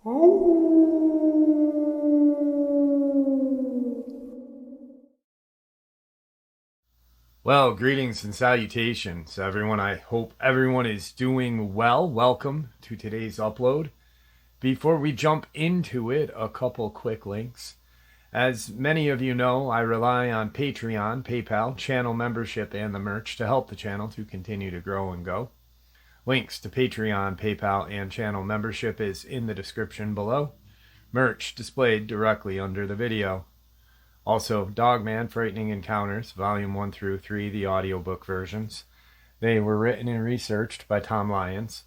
Well, greetings and salutations, everyone. I hope everyone is doing well. Welcome to today's upload. Before we jump into it, a couple quick links. As many of you know, I rely on Patreon, PayPal, channel membership, and the merch to help the channel to continue to grow and go. Links to Patreon, PayPal, and channel membership is in the description below. Merch displayed directly under the video. Also, Dogman, Frightening Encounters, Volume 1 through 3, the audiobook versions. They were written and researched by Tom Lyons,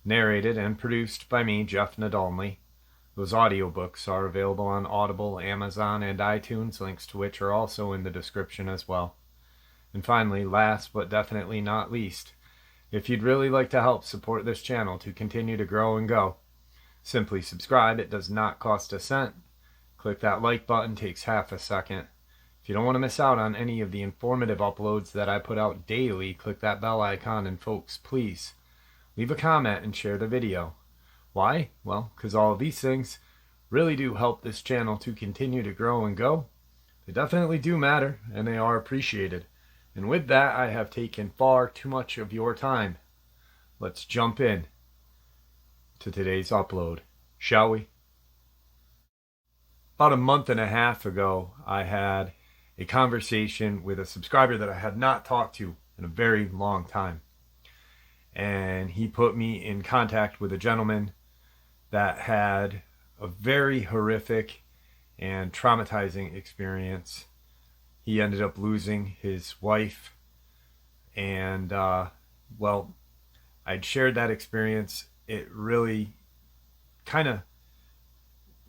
narrated and produced by me, Jeff Nadolny. Those audiobooks are available on Audible, Amazon, and iTunes, links to which are also in the description as well. And finally, last but definitely not least, if you'd really like to help support this channel to continue to grow and go, simply subscribe. It does not cost a cent. Click that like button, takes half a second. If you don't want to miss out on any of the informative uploads that I put out daily, click that bell icon, and folks, please leave a comment and share the video. Why? Well, because all of these things really do help this channel to continue to grow and go. They definitely do matter, and they are appreciated. And with that, I have taken far too much of your time. Let's jump in to today's upload, shall we? About a month and a half ago, I had a conversation with a subscriber that I had not talked to in a very long time. And he put me in contact with a gentleman that had a very horrific and traumatizing experience. He ended up losing his wife. And, well, I'd shared that experience. It really kind of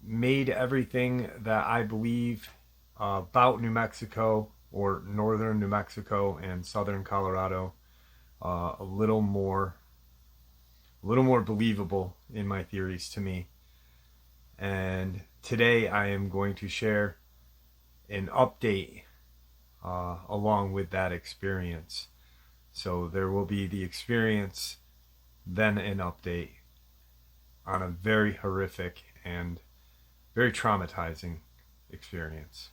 made everything that I believe about New Mexico, or northern New Mexico and southern Colorado, a little more believable in my theories to me. And today I am going to share an update along with that experience. So there will be the experience, then an update on a very horrific and very traumatizing experience.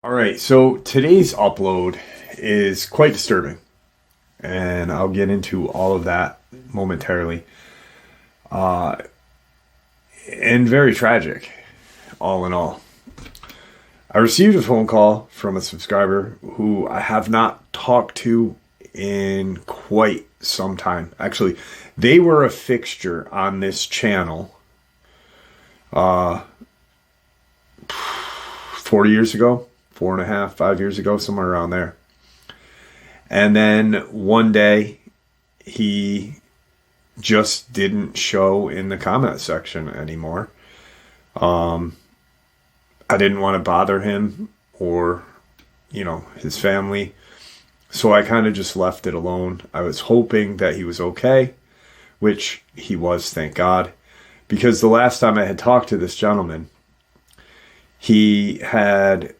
All right, so today's upload is quite disturbing, and I'll get into all of that momentarily. And very tragic, all in all. I received a phone call from a subscriber who I have not talked to in quite some time. Actually, they were a fixture on this channel 4 years ago, 4.5, 5 years ago, somewhere around there. And then one day he just didn't show in the comment section anymore. I didn't want to bother him or, his family. So I kind of just left it alone. I was hoping that he was okay, which he was, thank God. Because the last time I had talked to this gentleman, he had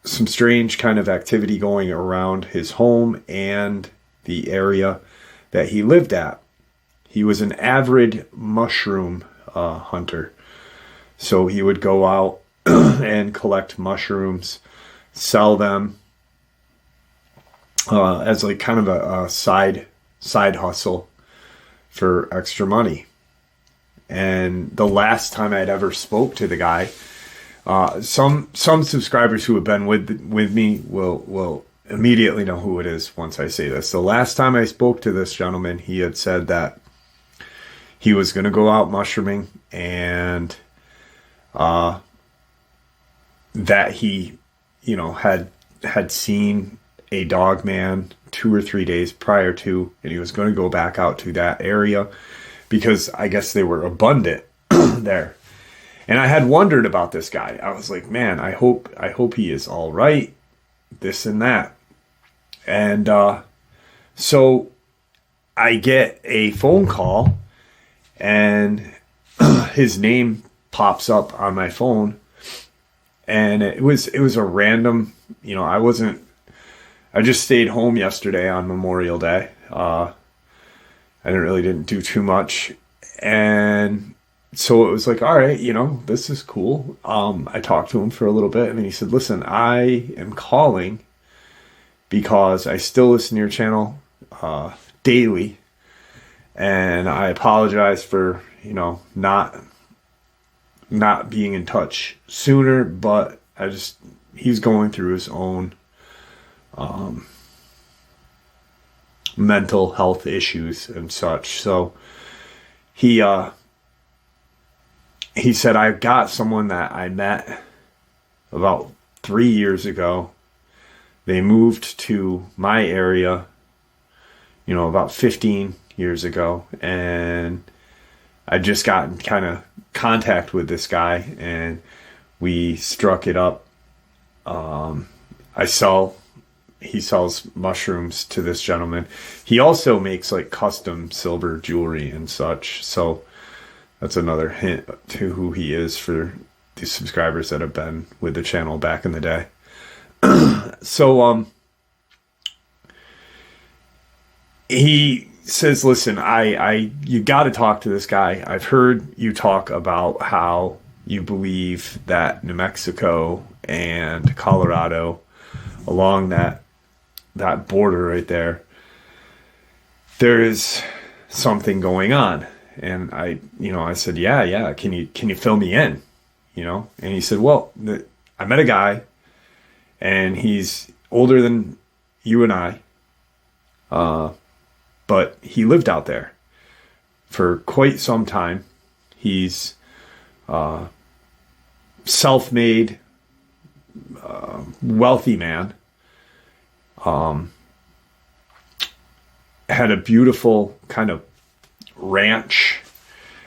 some strange kind of activity going around his home and the area that he lived at. He was an avid mushroom hunter. So he would go out and collect mushrooms, sell them as like kind of a side hustle for extra money. And the last time I'd ever spoke to the guy, some subscribers who have been with me will immediately know who it is once I say this. The last time I spoke to this gentleman, he had said that he was going to go out mushrooming, and that he, had seen a Dogman 2 or 3 days prior to, and he was going to go back out to that area because I guess they were abundant there. And I had wondered about this guy. I was like, man, I hope he is all right, this and that. And so I get a phone call, and his name pops up on my phone, and it was a random, I just stayed home yesterday on Memorial Day. I didn't do too much, And so it was like, all right, this is cool. I talked to him for a little bit, and then he said, listen, I am calling because I still listen to your channel daily, and I apologize for, not being in touch sooner, but he's going through his own mental health issues and such. So he said, I've got someone that I met about 3 years ago. They moved to my area, about 15 years ago. And I just got in kind of contact with this guy, and we struck it up. He sells mushrooms to this gentleman. He also makes like custom silver jewelry and such. So that's another hint to who he is for the subscribers that have been with the channel back in the day. So he says, listen, you got to talk to this guy. I've heard you talk about how you believe that New Mexico and Colorado, along that border right there is something going on. And I said, yeah. Can you fill me in? And he said, well, I met a guy, and he's older than you and I, but he lived out there for quite some time. He's self-made, wealthy man. Had a beautiful kind of ranch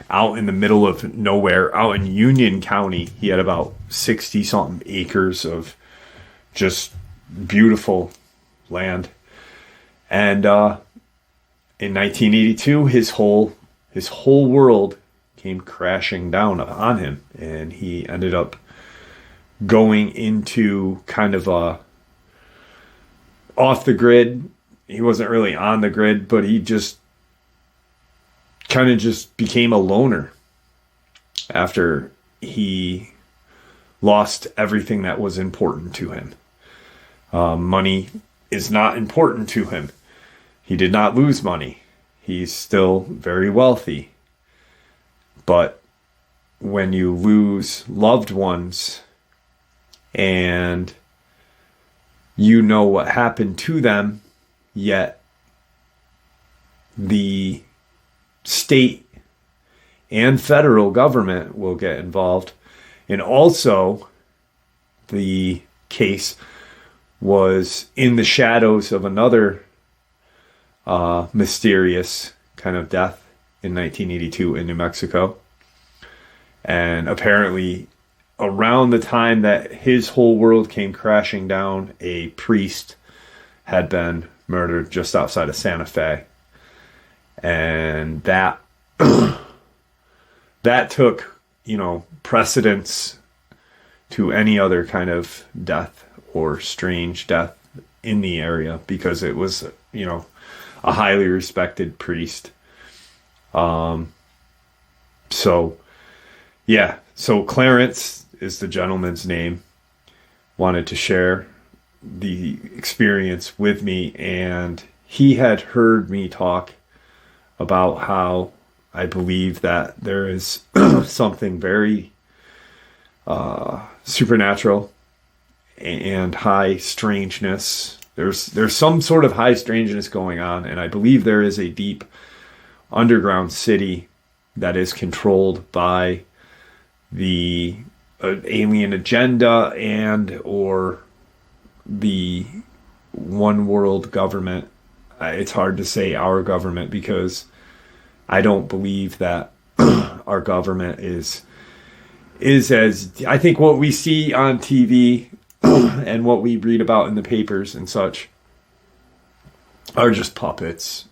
out in the middle of nowhere, out in Union County. He had about 60 something acres of just beautiful land. And in 1982, his whole world came crashing down on him, and he ended up going into kind of a off the grid. He wasn't really on the grid, but he just kind of just became a loner after he lost everything that was important to him. Money is not important to him. He did not lose money. He's still very wealthy. But when you lose loved ones and you know what happened to them, yet the state and federal government will get involved. And also, the case was in the shadows of another mysterious kind of death in 1982 in New Mexico. And apparently, around the time that his whole world came crashing down, a priest had been murdered just outside of Santa Fe. And that that took, precedence to any other kind of death or strange death in the area, because it was, a highly respected priest. So Clarence is the gentleman's name. Wanted to share the experience with me, and he had heard me talk about how I believe that there is something very supernatural and high strangeness. There's some sort of high strangeness going on, and I believe there is a deep underground city that is controlled by the alien agenda and or the one world government. It's hard to say our government, because I don't believe that our government is as, I think what we see on TV and what we read about in the papers and such are just puppets,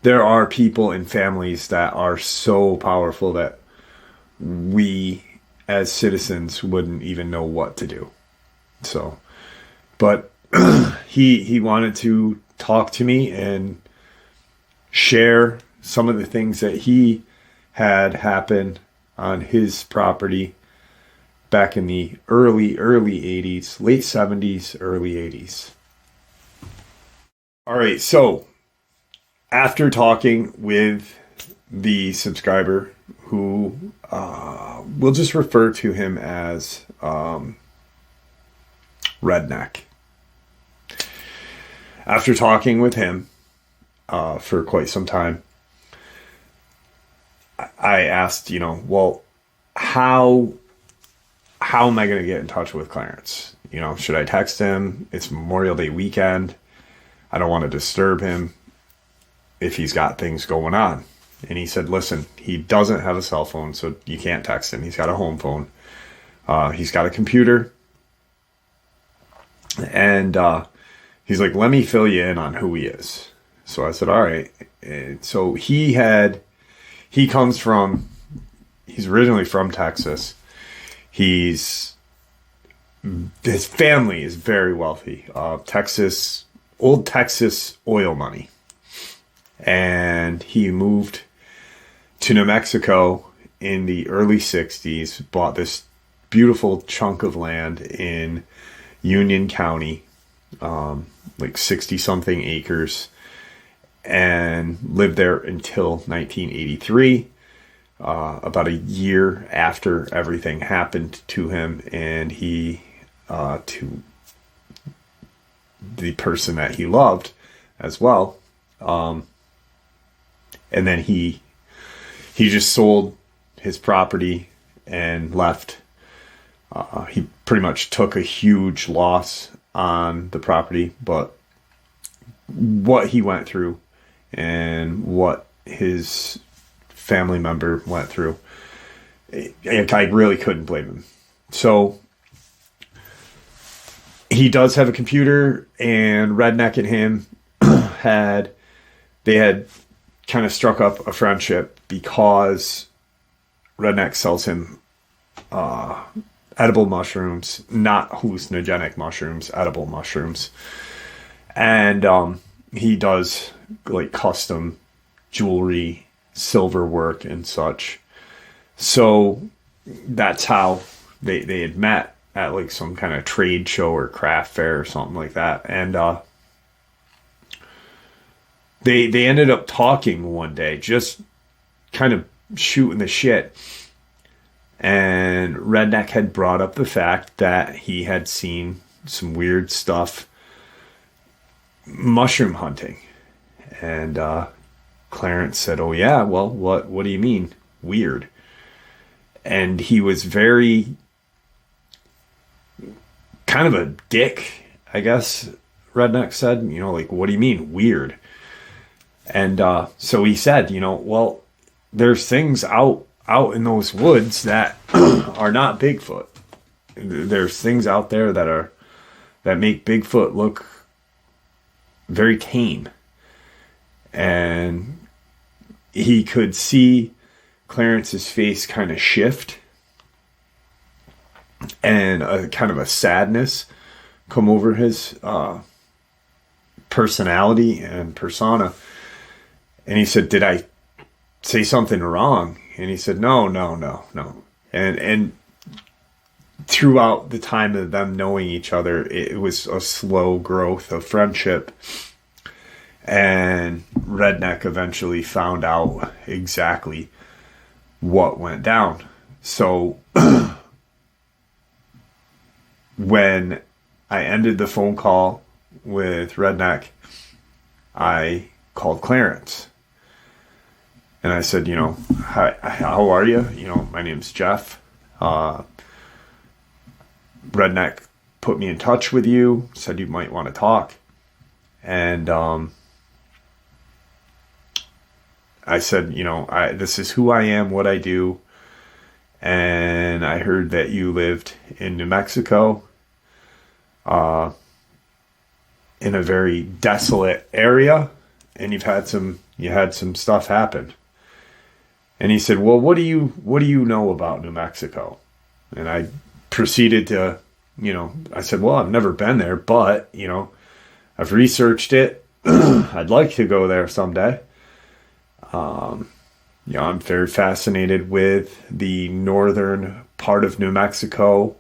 There are people and families that are so powerful that we as citizens wouldn't even know what to do. So, but he wanted to talk to me and share some of the things that he had happen on his property back in the early 80s, late 70s, early 80s. All right, so after talking with the subscriber, who we'll just refer to him as Redneck. After talking with him for quite some time, I asked, well, how am I going to get in touch with Clarence? Should I text him? It's Memorial Day weekend. I don't want to disturb him if he's got things going on. And he said, listen, he doesn't have a cell phone, so you can't text him. He's got a home phone. He's got a computer. And he's like, let me fill you in on who he is. So I said, all right. And so he's originally from Texas. His family is very wealthy. Old Texas oil money. And he moved to New Mexico in the early 60s, bought this beautiful chunk of land in Union County, like 60 something acres, and lived there until 1983, about a year after everything happened to him and to the person that he loved as well. And then he just sold his property and left. He pretty much took a huge loss on the property, but what he went through and what his family member went through, I really couldn't blame him. So he does have a computer, and Redneck and him had kind of struck up a friendship because Redneck sells him edible mushrooms, not hallucinogenic mushrooms, edible mushrooms. And he does like custom jewelry, silver work and such. So that's how they had met at like some kind of trade show or craft fair or something like that. And they ended up talking one day, just kind of shooting the shit. And Redneck had brought up the fact that he had seen some weird stuff mushroom hunting. And Clarence said, oh yeah, well, what do you mean weird? And he was very kind of a dick, I guess Redneck said, like, what do you mean weird? And so he said, well, there's things out in those woods that are not Bigfoot. There's things out there that make Bigfoot look very tame. And he could see Clarence's face kind of shift and a kind of a sadness come over his personality and persona. And he said, did I say something wrong? And he said, no. And throughout the time of them knowing each other, it was a slow growth of friendship. And Redneck eventually found out exactly what went down. So when I ended the phone call with Redneck, I called Clarence. And I said, hi, how are you? My name's Jeff. Redneck put me in touch with you, said you might want to talk. And I said, this is who I am, what I do. And I heard that you lived in New Mexico, in a very desolate area, and you had some stuff happen. And he said, well, what do you know about New Mexico? And I proceeded to, I said, well, I've never been there, but, I've researched it. I'd like to go there someday. I'm very fascinated with the northern part of New Mexico,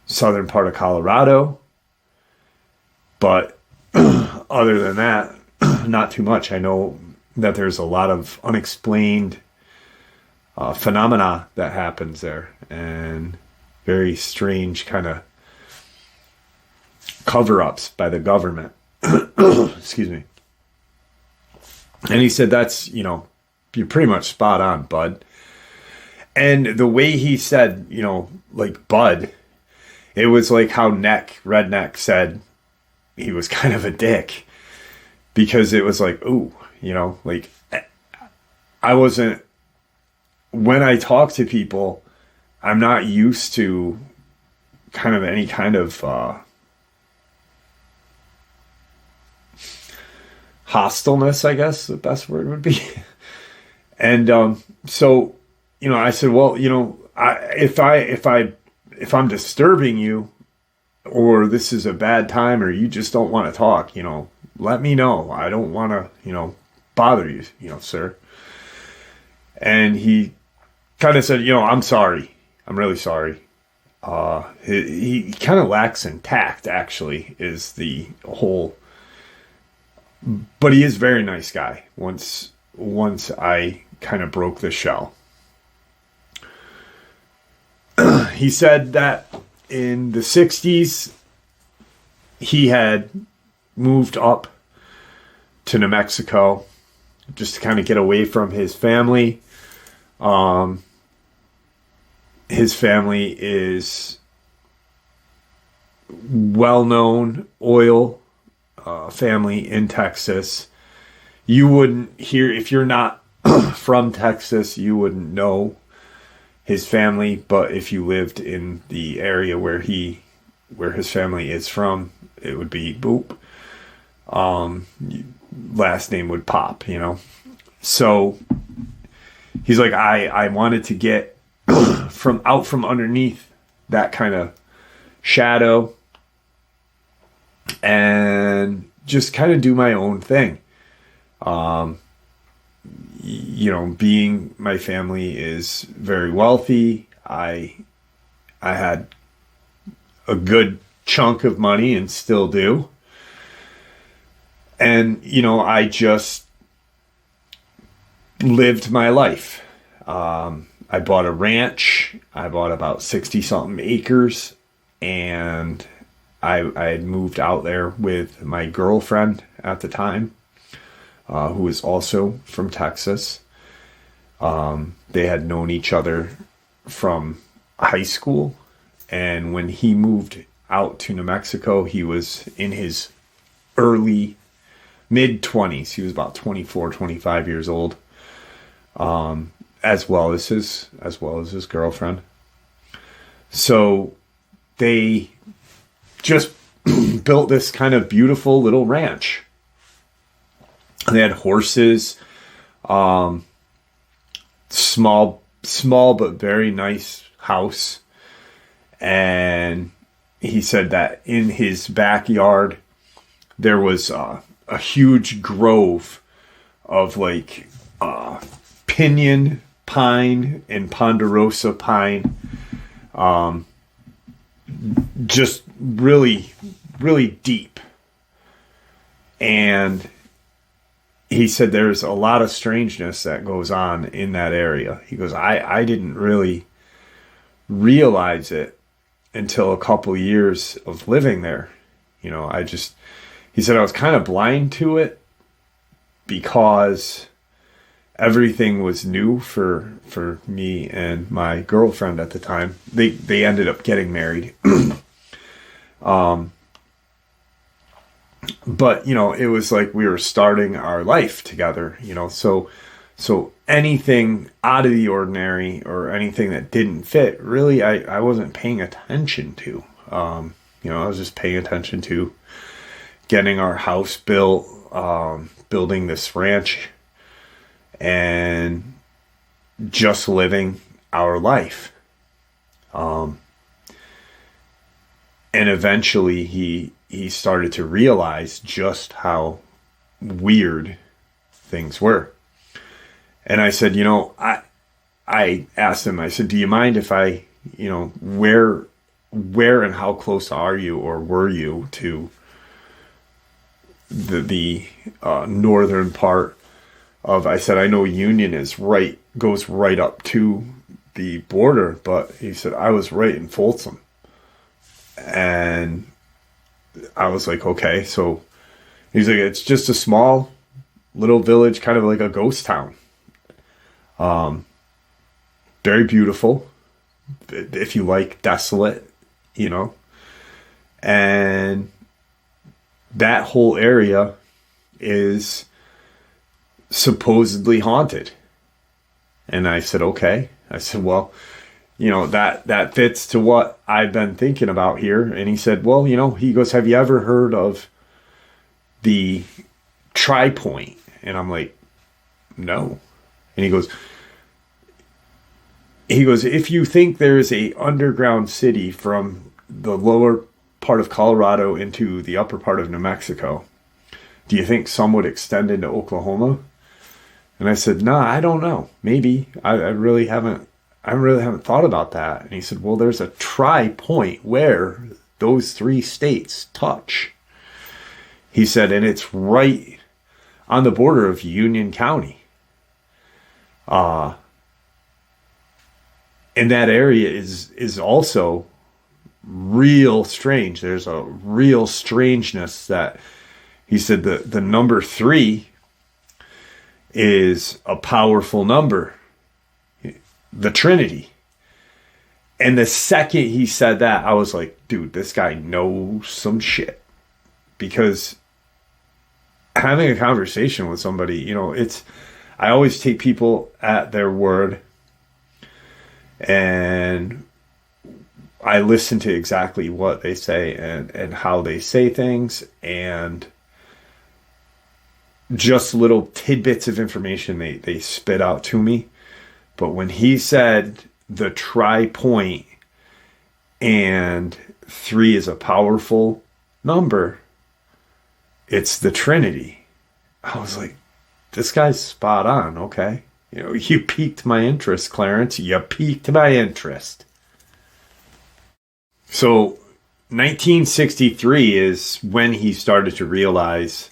southern part of Colorado. But other than that, not too much. I know that there's a lot of unexplained phenomena that happens there, and very strange kind of cover-ups by the government. Excuse me. And he said, that's, you're pretty much spot on, bud. And the way he said, like bud, it was like how Redneck said he was kind of a dick, because it was like, ooh, like I wasn't, when I talk to people, I'm not used to kind of any kind of hostileness, I guess the best word would be. And so, I said, well, if I'm disturbing you, or this is a bad time, or you just don't want to talk, let me know. I don't want to, bother you, sir. And he kind of said, I'm sorry. I'm really sorry. He kind of lacks in tact, actually, is the whole. But he is a very nice guy. Once I kind of broke the shell. He said that in the 60s, he had moved up to New Mexico just to kind of get away from his family. His family is well-known oil family in Texas. You wouldn't hear, if you're not from Texas, you wouldn't know his family, but if you lived in the area where his family is from, it would be boop. Last name would pop, So he's like, I wanted to get from underneath that kind of shadow and just kind of do my own thing. Being my family is very wealthy. I had a good chunk of money and still do. And, I just lived my life. I bought a ranch. I bought about 60 something acres, and I had moved out there with my girlfriend at the time, who was also from Texas. They had known each other from high school. And when he moved out to New Mexico, he was in his early mid-20s. He was about 24, 25 years old, as well as his girlfriend. So they just built this kind of beautiful little ranch. They had horses, small but very nice house. And he said that in his backyard there was a huge grove of like pinyon pine and ponderosa pine, just really, really deep. And he said there's a lot of strangeness that goes on in that area. He goes, I didn't really realize it until a couple years of living there. He said I was kind of blind to it because everything was new for me and my girlfriend at the time. They ended up getting married. But, it was like we were starting our life together, so anything out of the ordinary or anything that didn't fit, really, I wasn't paying attention to. I was just paying attention to getting our house built, building this ranch, and just living our life. And eventually he he started to realize just how weird things were. And I said, I asked him, I said, do you mind if I, where and how close are you or were you to the northern part of, I said, I know Union goes right up to the border, but he said, I was right in Folsom. And I was like, okay. So he's like, it's just a small little village, kind of like a ghost town. Very beautiful, if you like desolate, and that whole area is supposedly haunted. And I said, okay. I said, well, that fits to what I've been thinking about here. And he said, well, he goes, have you ever heard of the Tri-Point? And I'm like, no. And he goes, if you think there's a underground city from the lower part of Colorado into the upper part of New Mexico, do you think some would extend into Oklahoma? And I said, no, I don't know. Maybe. I really haven't thought about that. And he said, well, there's a Tri-Point where those three states touch. He said, and it's right on the border of Union County. And that area is also real strange. There's a real strangeness that he said the number 3 is a powerful number, the Trinity. And the second he said that, I was like, dude, this guy knows some shit. Because having a conversation with somebody, I always take people at their word. And I listen to exactly what they say and how they say things, and just little tidbits of information they spit out to me. But when he said the Tri-Point and 3 is a powerful number, it's the Trinity. I was like, this guy's spot on, okay? You piqued my interest, Clarence. You piqued my interest. So 1963 is when he started to realize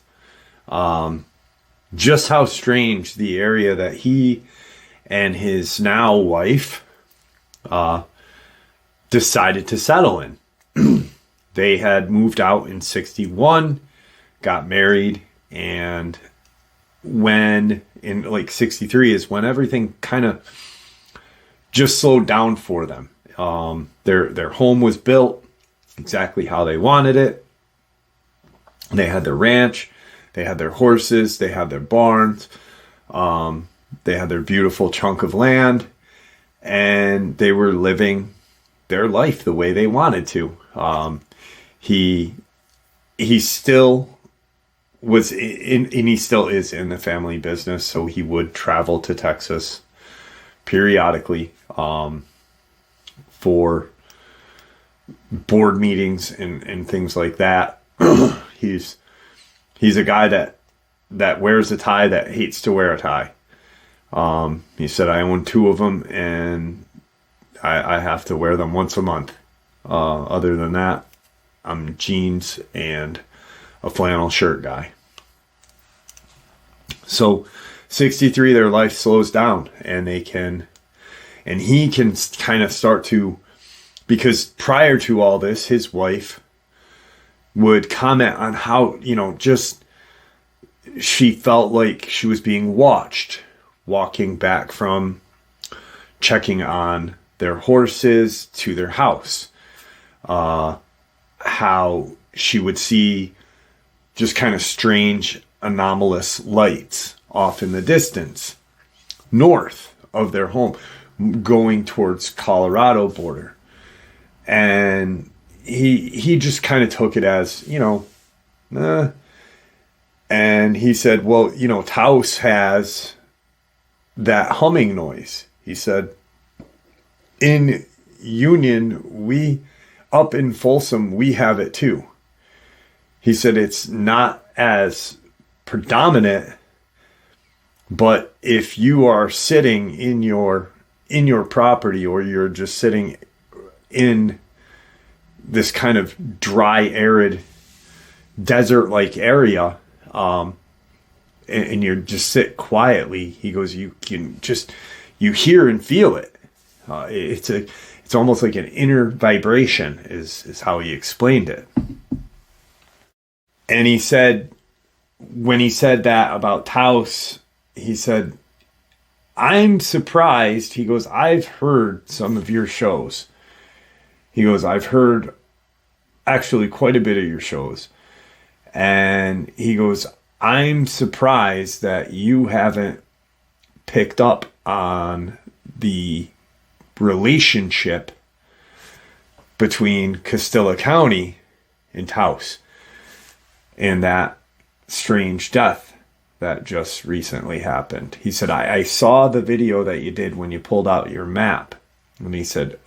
just how strange the area that he and his now wife decided to settle in. They had moved out in 61, got married, and when in like 63 is when everything kind of just slowed down for them. Their home was built exactly how they wanted it. They had their ranch, they had their horses, they had their barns, they had their beautiful chunk of land, and they were living their life the way they wanted to. He still was in, and he still is in the family business, so he would travel to Texas periodically for board meetings and things like that. He's a guy that wears a tie that hates to wear a tie. He said, I own 2 of them and I have to wear them once a month. Other than that, I'm jeans and a flannel shirt guy. So 63, their life slows down, and he can kind of start to, because prior to all this, his wife would comment on how, just she felt like she was being watched walking back from checking on their horses to their house. How she would see just kind of strange, anomalous lights off in the distance, north of their home, going towards Colorado border. And he just kind of took it as, and he said, well, Taos has that humming noise. He said, in Union, up in Folsom, we have it too. He said it's not as predominant, but if you are sitting in your property, or you're just sitting in this kind of dry, arid, desert-like area, and you just sit quietly, he goes, you hear and feel it. It's almost like an inner vibration is how he explained it. And he said, when he said that about Taos, he said, I'm surprised. He goes, I've heard some of your shows. He goes, I've heard actually quite a bit of your shows. And he goes, I'm surprised that you haven't picked up on the relationship between Castilla County and Taos and that strange death that just recently happened. He said, I saw the video that you did when you pulled out your map. And he said,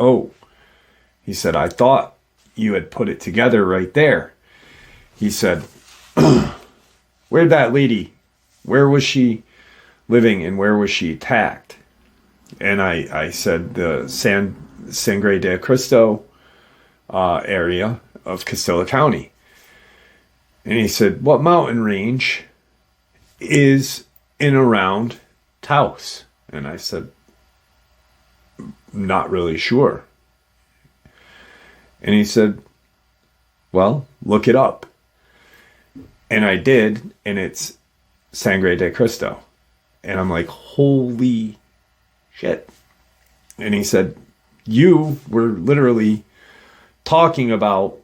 he said, I thought you had put it together right there. He said, where was she living and where was she attacked? And I said, the Sangre de Cristo area of Castilla County. And he said, what mountain range is in around Taos? And I said, not really sure. And he said, well, look it up. And I did, and it's Sangre de Cristo. And I'm like, holy shit. And he said, you were literally talking about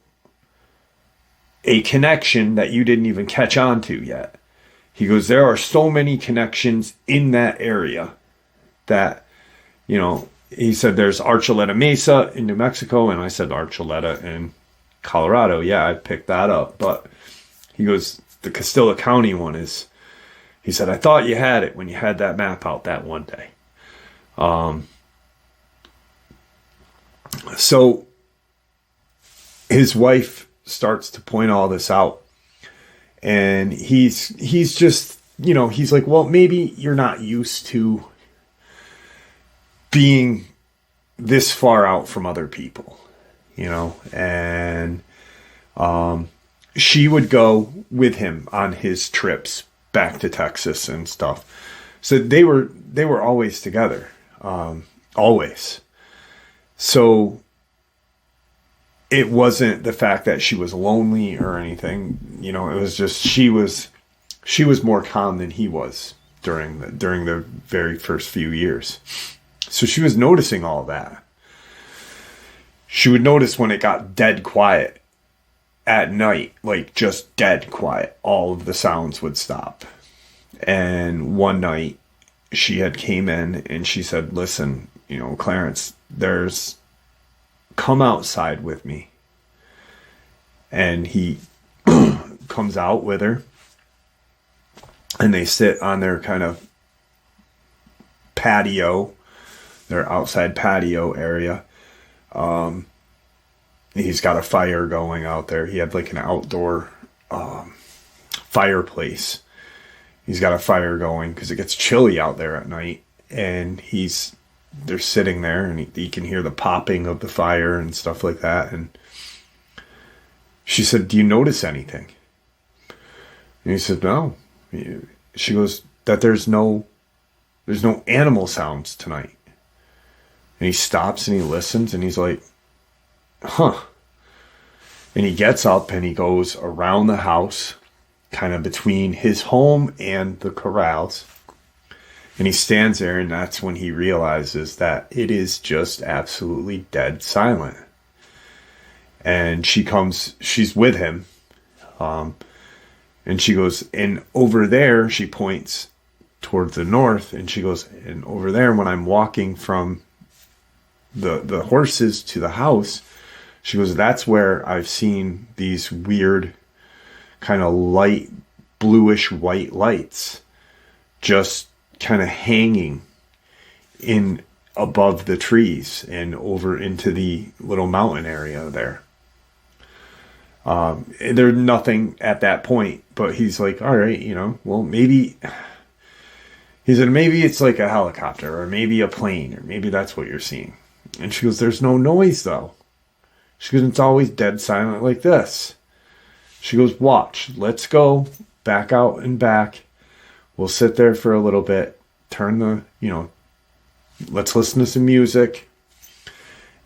a connection that you didn't even catch on to yet. He goes, there are so many connections in that area that, he said there's Archuleta Mesa in New Mexico. And I said Archuleta in Colorado. Yeah, I picked that up. But he goes, the Castilla County one is, he said, I thought you had it when you had that map out that one day. So his wife starts to point all this out, and he's just, he's like, well, maybe you're not used to being this far out from other people, and she would go with him on his trips back to Texas and stuff. So they were always together, always. So it wasn't the fact that she was lonely or anything, it was just she was more calm than he was during the very first few years. So she was noticing all that. She would notice when it got dead quiet at night, like just dead quiet, all of the sounds would stop. And one night she had came in and she said, listen, Clarence, come outside with me. And he comes out with her, and they sit on their kind of patio, their outside patio area. He's got a fire going out there. He had like an outdoor fireplace. He's got a fire going because it gets chilly out there at night. And they're sitting there, and he can hear the popping of the fire and stuff like that. And she said, do you notice anything? And he said, no. She goes, that there's no animal sounds tonight. And he stops and he listens, and he's like, huh. And he gets up and he goes around the house, kind of between his home and the corrals. And he stands there, and that's when he realizes that it is just absolutely dead silent. And she's with him. And she goes, and over there, she points towards the north, and she goes, and over there, when I'm walking from the horses to the house, she goes, that's where I've seen these weird kind of light, bluish white lights just kind of hanging in above the trees and over into the little mountain area there. There's nothing at that point, but he's like, all right, well, maybe, he said, maybe it's like a helicopter or maybe a plane or maybe that's what you're seeing. And she goes, there's no noise though. She goes, it's always dead silent like this. She goes, watch, let's go back out and back. We'll sit there for a little bit, let's listen to some music.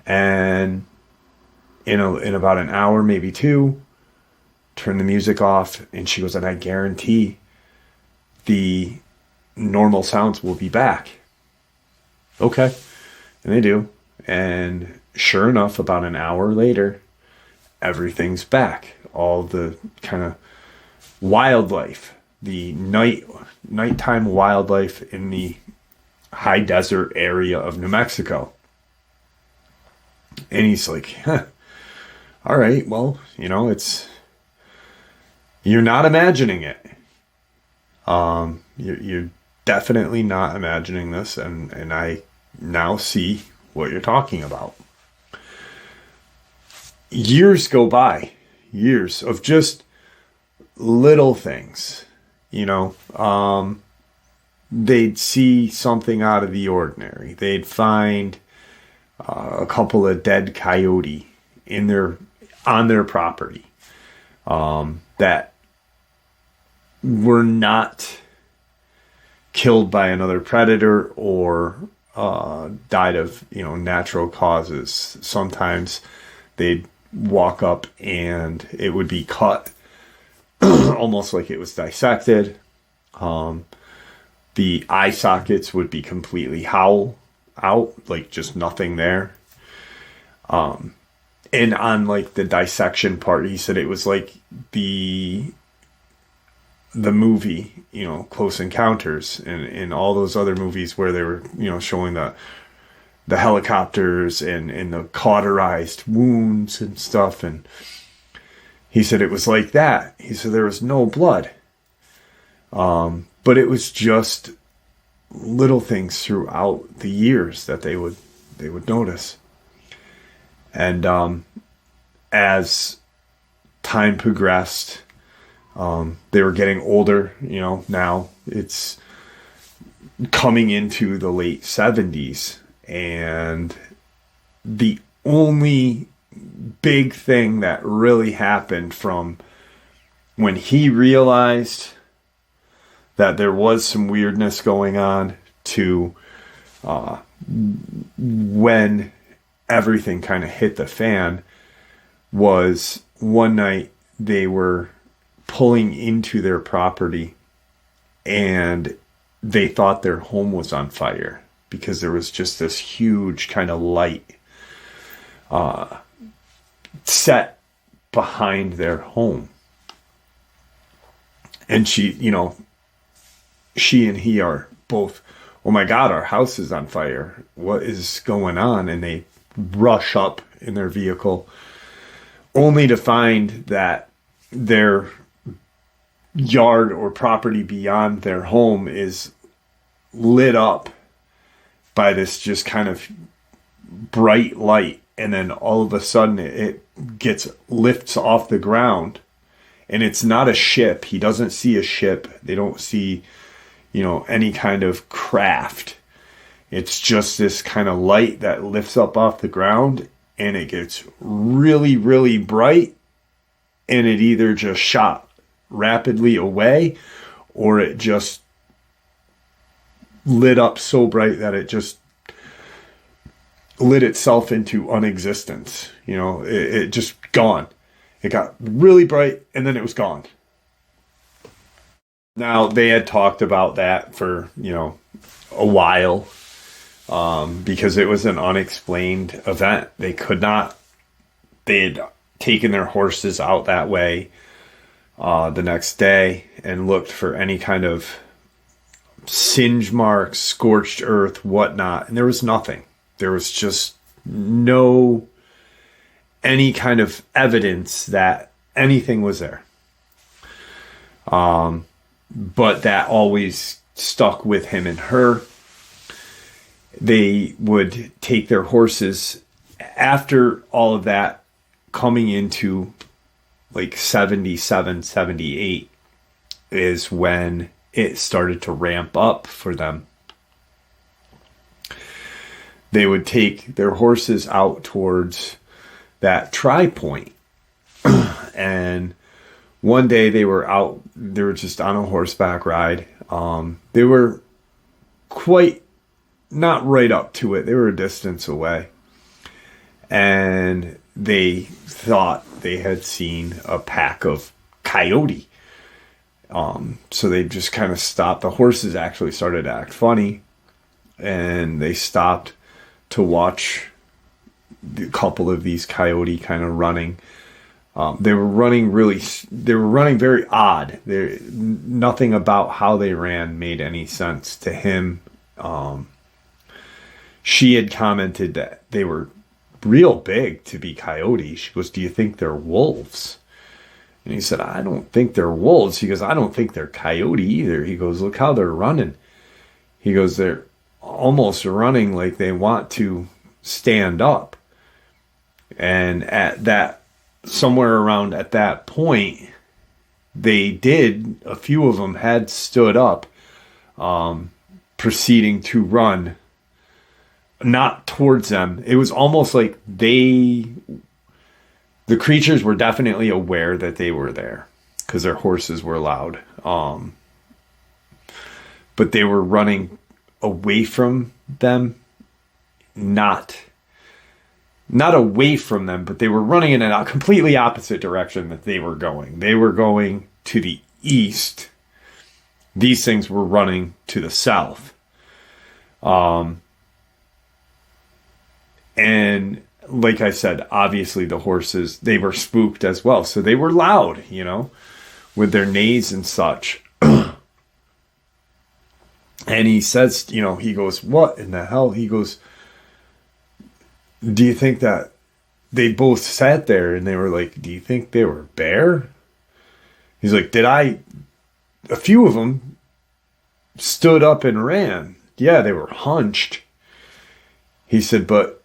And in about an hour, maybe two, turn the music off. And she goes, and I guarantee the normal sounds will be back. Okay. And they do. And sure enough, about an hour later, everything's back. All the kind of wildlife, the nighttime wildlife in the high desert area of New Mexico. And he's like, all right, well, you're not imagining it. You're definitely not imagining this. And I now see what you're talking about. Years go by, years of just little things, they'd see something out of the ordinary. They'd find a couple of dead coyote on their property that were not killed by another predator or died of natural causes. Sometimes they'd walk up and it would be cut almost like it was dissected. The eye sockets would be completely out, like just nothing there. And on like the dissection part, he said it was like the movie, Close Encounters and all those other movies where they were, showing the helicopters and the cauterized wounds and stuff. And he said it was like that. He said there was no blood. But it was just little things throughout the years that they would notice. And as time progressed, they were getting older, now it's coming into the late 70s. And the only big thing that really happened from when he realized that there was some weirdness going on to when everything kind of hit the fan was one night they were pulling into their property and they thought their home was on fire because there was just this huge kind of light set behind their home. And she and he are both, oh my God, our house is on fire. What is going on? And they rush up in their vehicle only to find that their yard or property beyond their home is lit up by this just kind of bright light. And then all of a sudden it lifts off the ground, and it's not a ship. He doesn't see a ship. They don't see, any kind of craft. It's just this kind of light that lifts up off the ground, and it gets really, really bright, and it either just shot rapidly away or it just lit up so bright that it just lit itself into unexistence. It just gone. It got really bright and then it was gone. Now, they had talked about that for, a while, because it was an unexplained event. They had taken their horses out that way the next day and looked for any kind of singe marks, scorched earth, whatnot. And there was nothing. There was just any kind of evidence that anything was there. But that always stuck with him and her. They would take their horses after all of that, coming into like 77, 78 is when it started to ramp up for them. They would take their horses out towards that tri-point. And one day they were just on a horseback ride. They were quite not right up to it. They were a distance away. And they thought they had seen a pack of coyote. So they just kind of stopped. The horses actually started to act funny. And they stopped to watch a couple of these coyote kind of running. They were running very odd. Nothing about how they ran made any sense to him. She had commented that they were real big to be coyotes. She goes, "Do you think they're wolves?" And he said, "I don't think they're wolves." He goes, "I don't think they're coyote either." He goes, "Look how they're running." He goes, "They're almost running like they want to stand up." And somewhere around at that point, a few of them had stood up, proceeding to run, not towards them. It was almost like the creatures were definitely aware that they were there because their horses were loud. But they were running away from them, not away from them, but they were running in a completely opposite direction that they were going. They were going to the east. These things were running to the south. And like I said, obviously the horses, they were spooked as well. So they were loud, with their neighs and such. And he says, he goes, "What in the hell?" He goes, "Do you think that," they both sat there and they were like, "Do you think they were bear?" He's like, a few of them stood up and ran. Yeah, they were hunched. He said, but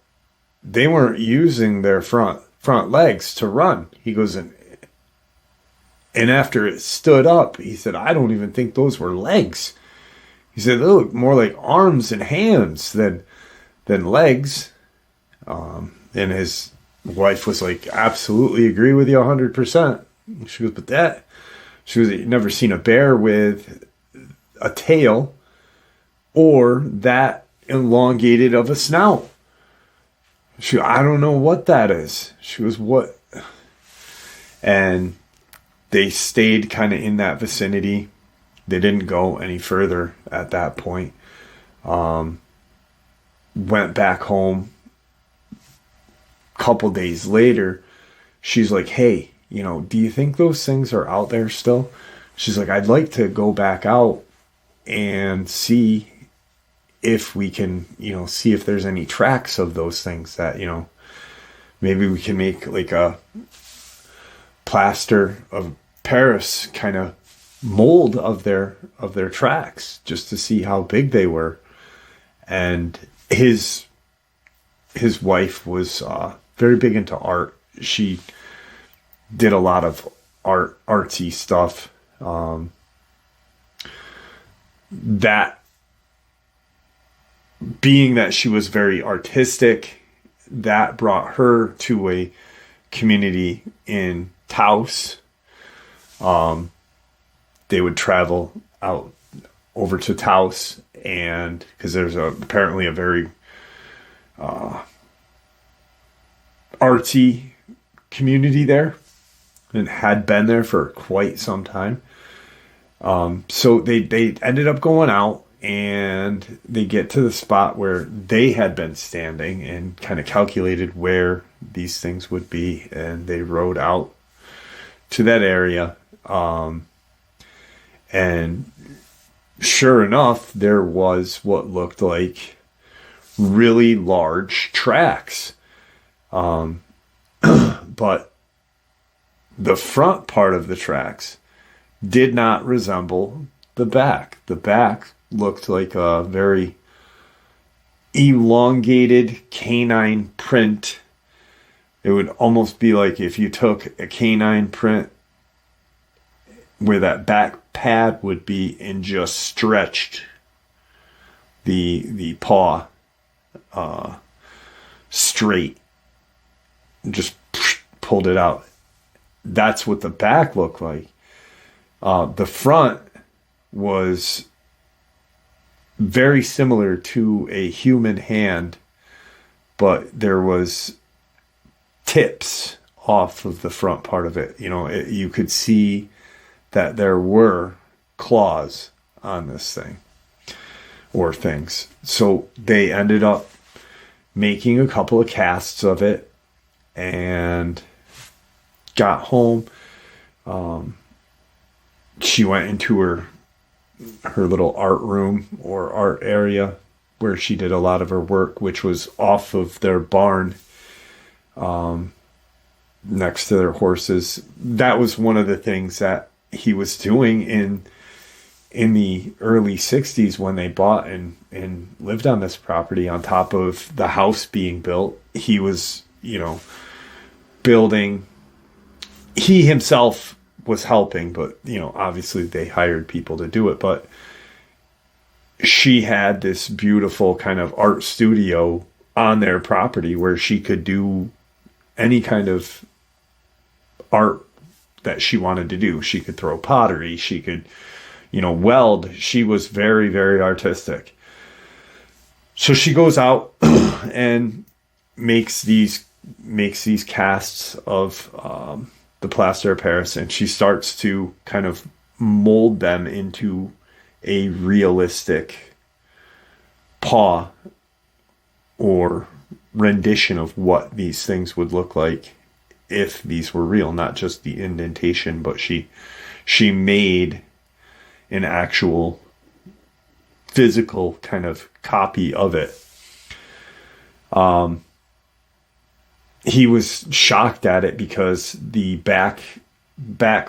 they weren't using their front legs to run. He goes, and after it stood up, he said, "I don't even think those were legs." He said, "They look more like arms and hands than legs." And his wife was like, "Absolutely agree with you 100%. She goes, she goes, "You've never seen a bear with a tail or that elongated of a snout." She goes, "I don't know what that is." She goes, "What?" And they stayed kind of in that vicinity. They didn't go any further at that point. Went back home. Couple days later, she's like, "Hey, do you think those things are out there still?" She's like, "I'd like to go back out and see if we can, see if there's any tracks of those things that, maybe we can make like a plaster of Paris kind of mold of their tracks just to see how big they were." And his wife was very big into art. She did a lot of artsy stuff. That being that she was very artistic, that brought her to a community in Taos. They would travel out over to Taos, and because there's apparently a very artsy community there, and had been there for quite some time. So they ended up going out, and they get to the spot where they had been standing and kind of calculated where these things would be, and they rode out to that area. And sure enough, there was what looked like really large tracks. But the front part of the tracks did not resemble the back. The back looked like a very elongated canine print. It would almost be like if you took a canine print where that back pad would be and just stretched the paw straight, just pulled it out. That's what the back looked like. The front was very similar to a human hand, but there was tips off of the front part of it. You could see that there were claws on this thing or things. So they ended up making a couple of casts of it and got home. She went into her little art room or art area where she did a lot of her work, which was off of their barn, next to their horses. That was one of the things that he was doing in the early 60s when they bought and lived on this property on top of the house being built. He was, building. He himself was helping, but, obviously they hired people to do it. But she had this beautiful kind of art studio on their property where she could do any kind of art that she wanted to do. She could throw pottery. She could, weld. She was very, very artistic. So she goes out and makes these casts of the plaster of Paris, and she starts to kind of mold them into a realistic paw or rendition of what these things would look like if these were real, not just the indentation, but she made an actual physical kind of copy of it. He was shocked at it because the back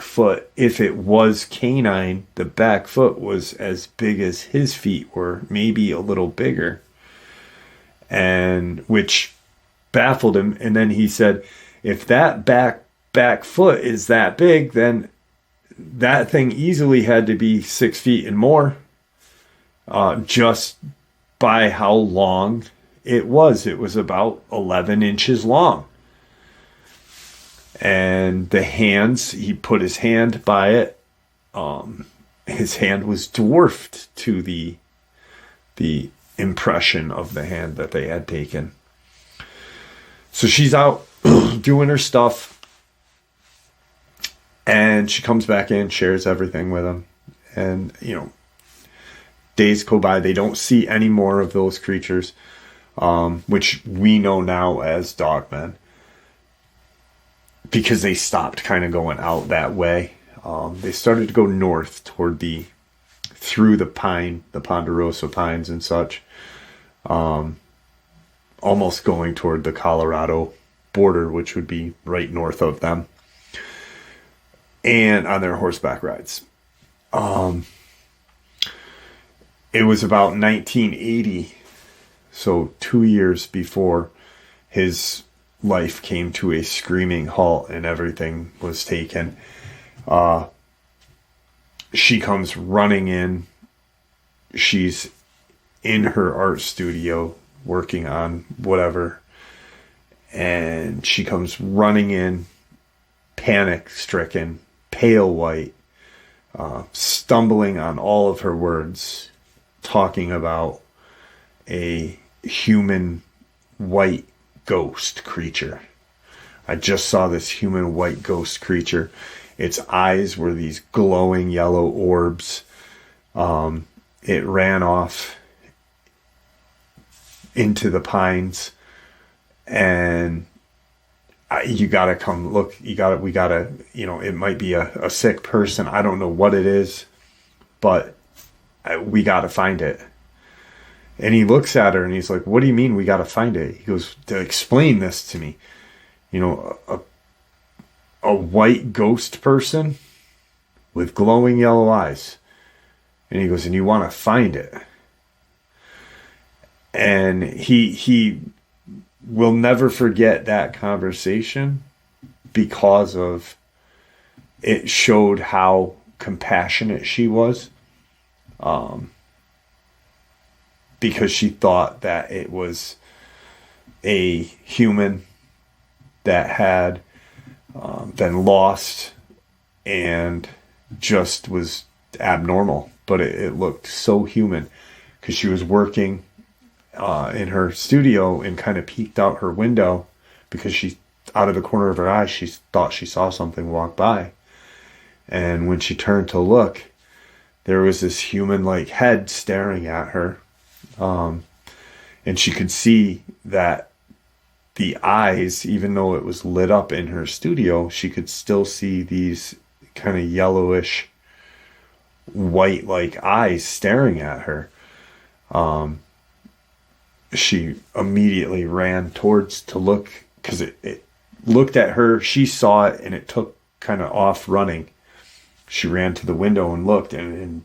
foot, if it was canine, the back foot was as big as his feet were, maybe a little bigger, and which baffled him. And then he said, if that back foot is that big, then that thing easily had to be 6 feet and more, just by how long it was. It was about 11 inches long. And the hands, he put his hand by it. His hand was dwarfed to the impression of the hand that they had taken. So she's out doing her stuff, and she comes back in, shares everything with him. And, days go by. They don't see any more of those creatures, which we know now as Dogman, because they stopped kind of going out that way. They started to go north through the ponderosa pines and such, almost going toward the Colorado border, which would be right north of them, and on their horseback rides. It was about 1980, so 2 years before his life came to a screaming halt and everything was taken. She comes running in. She's in her art studio working on whatever, and she comes running in, panic-stricken, pale white, stumbling on all of her words, talking about a human white ghost creature. I just saw this human white ghost creature. Its eyes were these glowing yellow orbs. It ran off into the pines, and you gotta come look. We gotta, it might be a sick person. I don't know what it is, but we gotta find it. And he looks at her and he's like, what do you mean we gotta find it? He goes, to explain this to me. A white ghost person with glowing yellow eyes. And he goes, and you want to find it? And he will never forget that conversation because of it showed how compassionate she was. Because she thought that it was a human that had been lost and just was abnormal. But it looked so human because she was working in her studio and kind of peeked out her window because she, out of the corner of her eye, she thought she saw something walk by. And when she turned to look, there was this human-like head staring at her. And she could see that the eyes, even though it was lit up in her studio, she could still see these kind of yellowish, white-like eyes staring at her. She immediately ran towards to look, because it looked at her. She saw it, and it took kind of off running. She ran to the window and looked and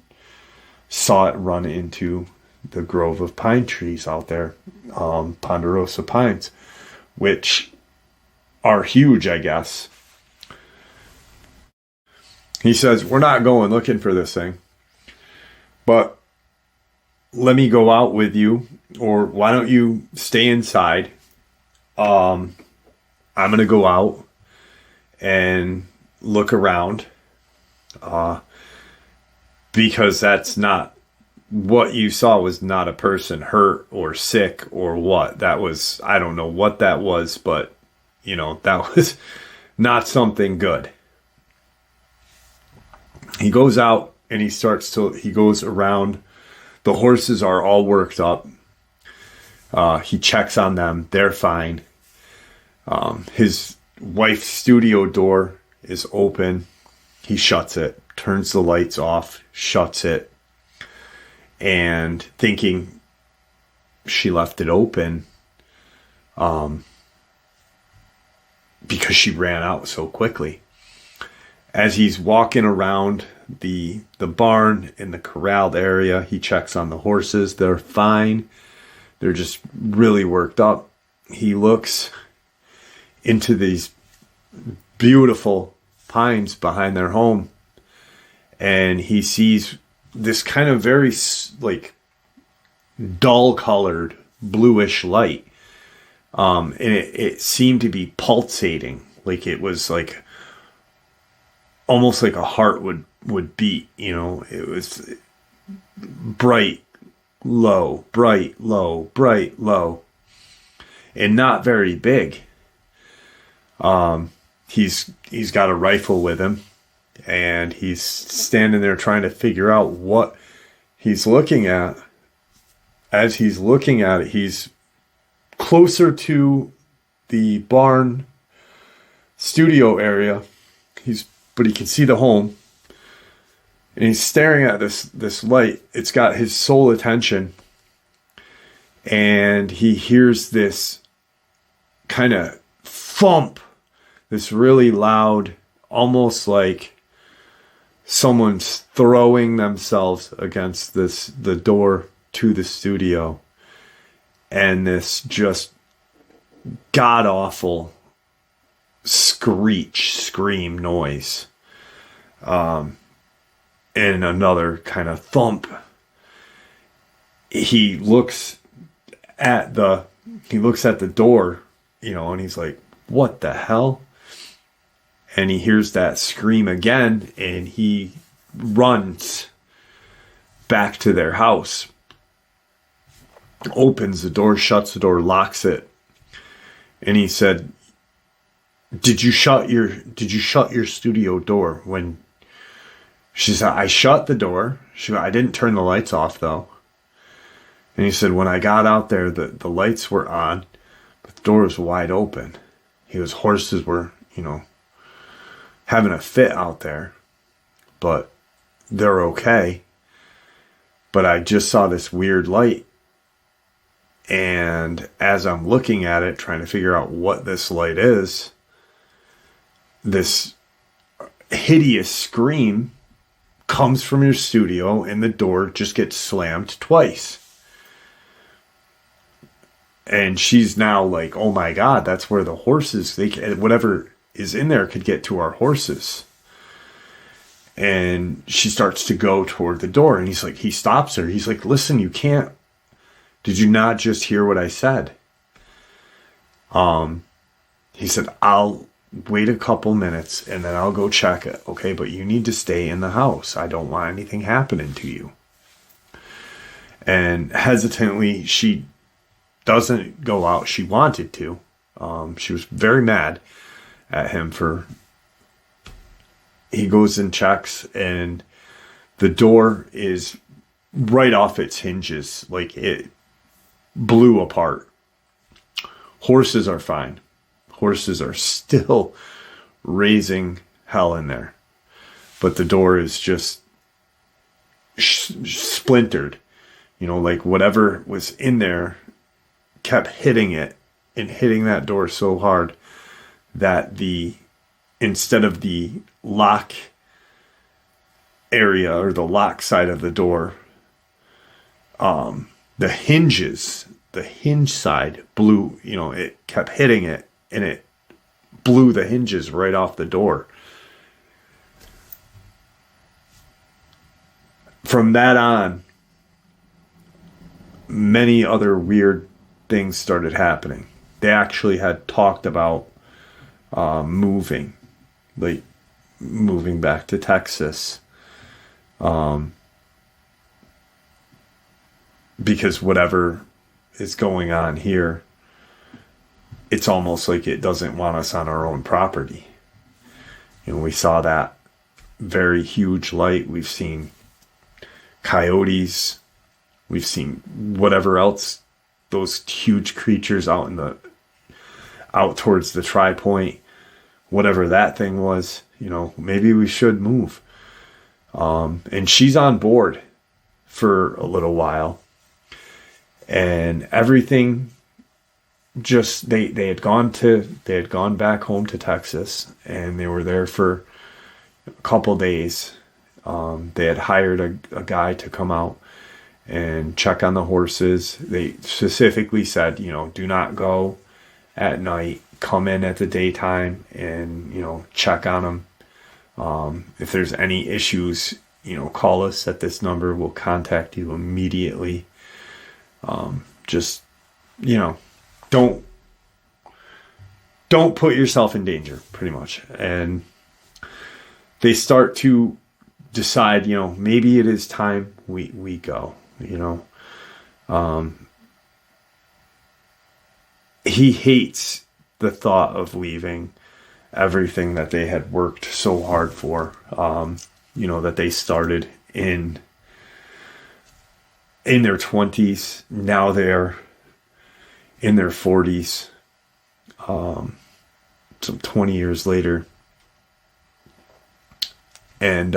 saw it run into the grove of pine trees out there, ponderosa pines, which are huge, I guess. He says, we're not going looking for this thing, but let me go out with you, or why don't you stay inside? I'm going to go out and look around, because that's not, what you saw was not a person hurt or sick or what. That was, I don't know what that was, but, that was not something good. He goes out and he goes around. The horses are all worked up. He checks on them. They're fine. His wife's studio door is open. He shuts it, turns the lights off, shuts it. And thinking she left it open because she ran out so quickly. As he's walking around the barn in the corralled area, he checks on the horses. They're fine. They're just really worked up. He looks into these beautiful pines behind their home, and he sees this kind of very dull colored bluish light. And it seemed to be pulsating. Like it was like almost like a heart would beat, it was bright, low, bright, low, bright, low, and not very big. He's got a rifle with him. And he's standing there trying to figure out what he's looking at. As he's looking at it, he's closer to the barn studio area. But he can see the home. And he's staring at this light. It's got his sole attention. And he hears this kind of thump. This really loud, almost like someone's throwing themselves against the door to the studio, and this just god-awful scream noise, and another kind of thump. He looks at the door, and he's like, what the hell? And he hears that scream again, and he runs back to their house. Opens the door, shuts the door, locks it. And he said, Did you shut your studio door? When she said, I shut the door. I didn't turn the lights off though. And he said, when I got out there, the lights were on, but the door was wide open. Horses were, having a fit out there, but they're okay. But I just saw this weird light. And as I'm looking at it, trying to figure out what this light is, this hideous scream comes from your studio, and the door just gets slammed twice. And she's now like, oh my God, that's where the horses, whatever is in there could get to our horses. And she starts to go toward the door, and he stops her. He's like, listen, you can't, did you not just hear what I said? He said, I'll wait a couple minutes and then I'll go check it. Okay. But you need to stay in the house. I don't want anything happening to you. And hesitantly, she doesn't go out. She wanted to. She was very mad at him for, he goes and checks, and the door is right off its hinges. Like, it blew apart. Horses are fine. Horses are still raising hell in there. But the door is just splintered. You know, like whatever was in there kept hitting it and hitting that door so hard that instead of the lock area or the lock side of the door, the hinge side blew, you know, it kept hitting it and it blew the hinges right off the door. From that on, many other weird things started happening. They actually had talked about moving back to Texas, because whatever is going on here, it's almost like it doesn't want us on our own property. You know, we saw that very huge light. We've seen coyotes. We've seen whatever else, those huge creatures out towards the tri-point, whatever that thing was. You know, maybe we should move. And she's on board for a little while, and everything just, they had gone back home to Texas, and they were there for a couple days. They had hired a guy to come out and check on the horses. They specifically said, you know, do not go at night, come in at the daytime and, you know, check on them. If there's any issues, you know, call us at this number. We'll contact you immediately. Just, you know, don't put yourself in danger, pretty much. And they start to decide, you know, maybe it is time we go, you know. He hates the thought of leaving everything that they had worked so hard for, you know, that they started in their 20s. Now they're in their 40s, some 20 years later. And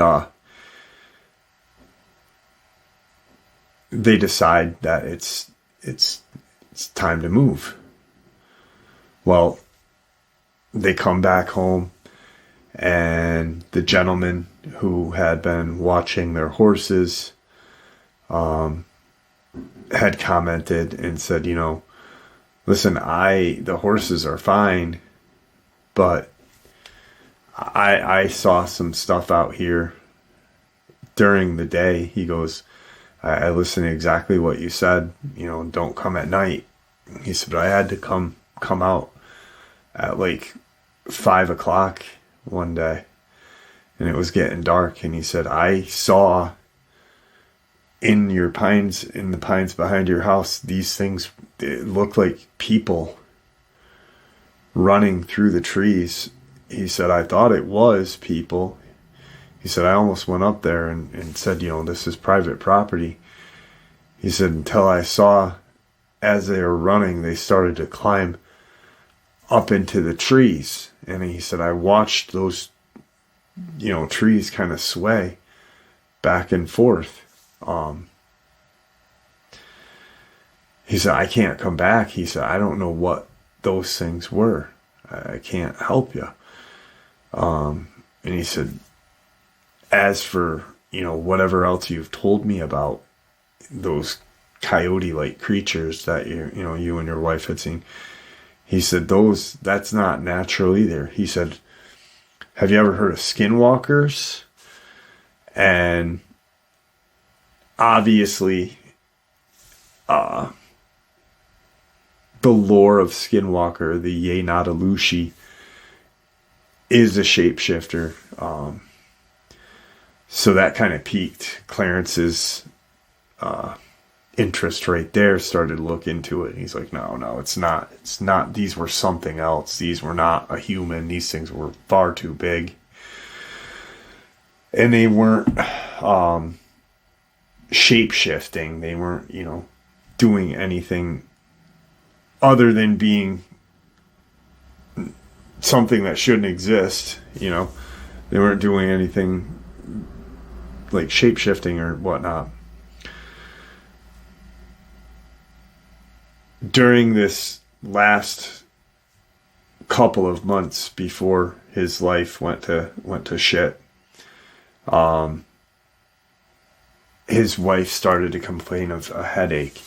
they decide that it's time to move. Well, they come back home, and the gentleman who had been watching their horses had commented and said, you know, listen, the horses are fine, but I saw some stuff out here during the day. He goes, I listened to exactly what you said, you know, don't come at night. He said, but I had to come out at like 5 o'clock one day, and it was getting dark. And he said, I saw in the pines behind your house, these things, it looked like people running through the trees. He said, I thought it was people. He said, I almost went up there and said, you know, this is private property. He said, until I saw, as they were running, they started to climb up into the trees. And he said, I watched those, you know, trees kind of sway back and forth. He said, I can't come back. He said, I don't know what those things were. I can't help you. And he said, as for, you know, whatever else you've told me about those coyote-like creatures that you and your wife had seen. He said, that's not natural either. He said, have you ever heard of skinwalkers? And obviously, the lore of Skinwalker, the Ye-Nada-Lushi, is a shapeshifter. So that kind of piqued Clarence's interest right there. Started to look into it. He's like, no, it's not. It's not. These were something else. These were not a human. These things were far too big. And they weren't shape-shifting. They weren't, doing anything other than being something that shouldn't exist. They weren't doing anything like shape-shifting or whatnot. During this last couple of months before his life went to shit, his wife started to complain of a headache,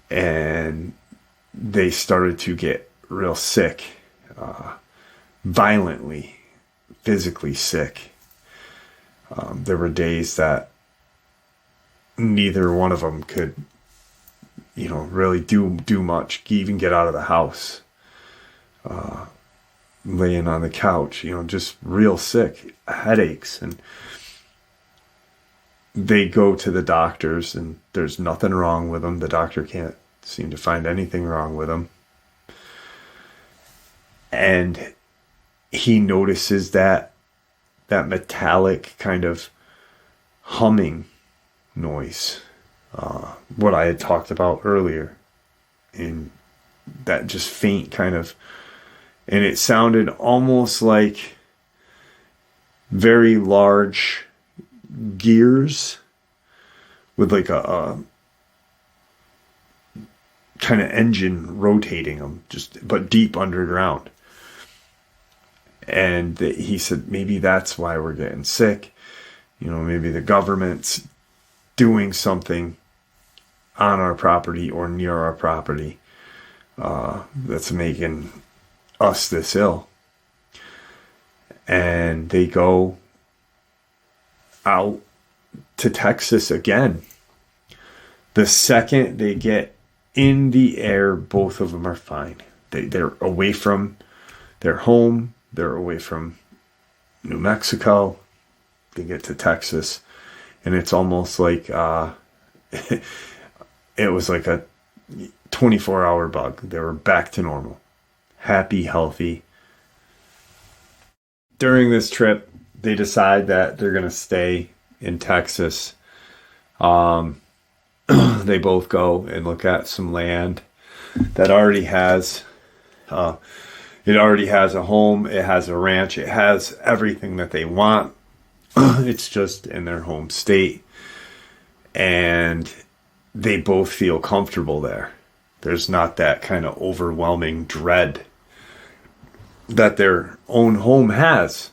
and they started to get real sick, violently, physically sick. There were days that neither one of them could, really do much, even get out of the house, laying on the couch, just real sick, headaches. And they go to the doctors, and there's nothing wrong with them. The doctor can't seem to find anything wrong with them. And he notices that metallic kind of humming noise, what I had talked about earlier, in that just faint kind of, and it sounded almost like very large gears with like a kind of engine rotating them, but deep underground. And he said, maybe that's why we're getting sick. Maybe the government's doing something on our property or near our property that's making us this ill. And they go out to Texas again. The second they get in the air, both of them are fine. They're away from their home. They're away from New Mexico. They get to Texas, and it's almost like it was like a 24-hour bug. They were back to normal, happy, healthy. During this trip, they decide that they're going to stay in Texas. They both go and look at some land that already has it already has a home, it has a ranch, it has everything that they want. It's just in their home state. And they both feel comfortable there. There's not that kind of overwhelming dread that their own home has.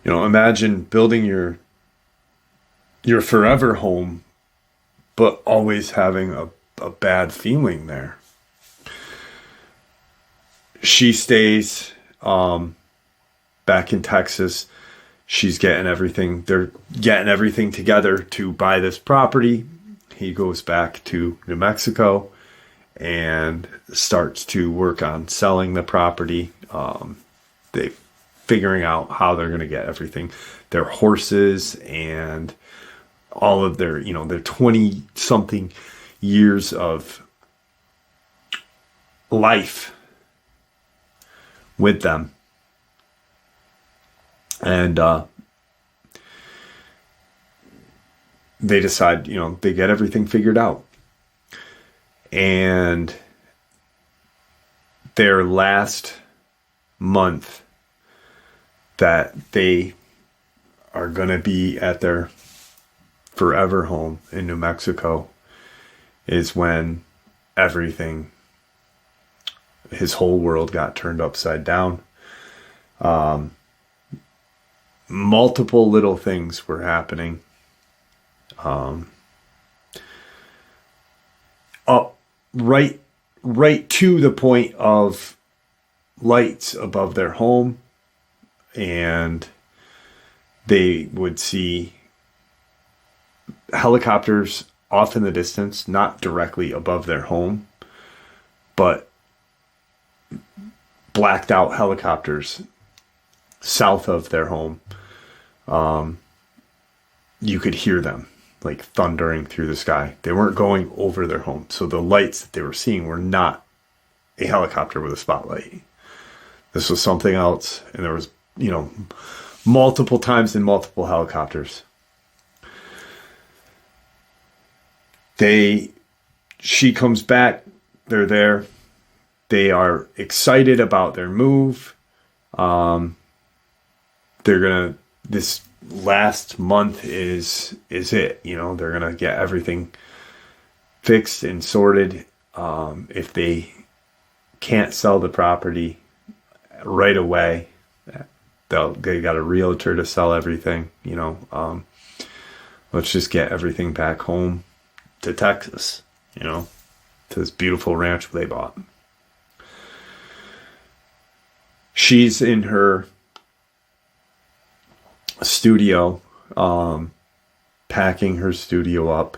Imagine building your forever home, but always having a bad feeling there. She stays back in Texas. She's getting everything. They're getting everything together to buy this property. He goes back to New Mexico and starts to work on selling the property. They figuring out how they're going to get everything, their horses and all of their 20 something years of life with them. And they decide, they get everything figured out. And their last month that they are going to be at their forever home in New Mexico is when everything, his whole world got turned upside down. Multiple little things were happening. up right to the point of lights above their home, and they would see helicopters off in the distance, not directly above their home, but blacked out helicopters south of their home. You could hear them like thundering through the sky. They weren't going over their home. So the lights that they were seeing were not a helicopter with a spotlight. This was something else. And there was, multiple times in multiple helicopters. She comes back. They're there. They are excited about their move. This last month is it, they're going to get everything fixed and sorted. If they can't sell the property right away, they got a realtor to sell everything, let's just get everything back home to Texas, to this beautiful ranch they bought. She's in her studio, packing her studio up,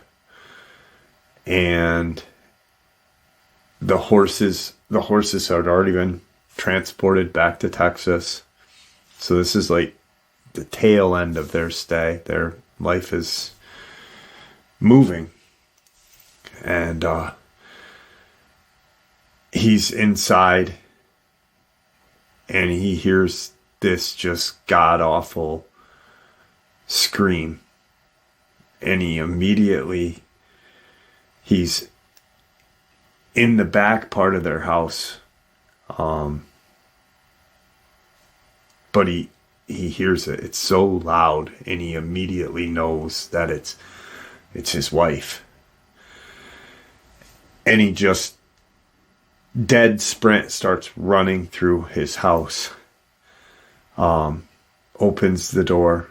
and the horses had already been transported back to Texas. So this is like the tail end of their stay. Their life is moving. And he's inside, and he hears this just god-awful scream. And he's in the back part of their house. But he hears it. It's so loud, and he immediately knows that it's his wife. And he just dead sprint starts running through his house. Opens the door,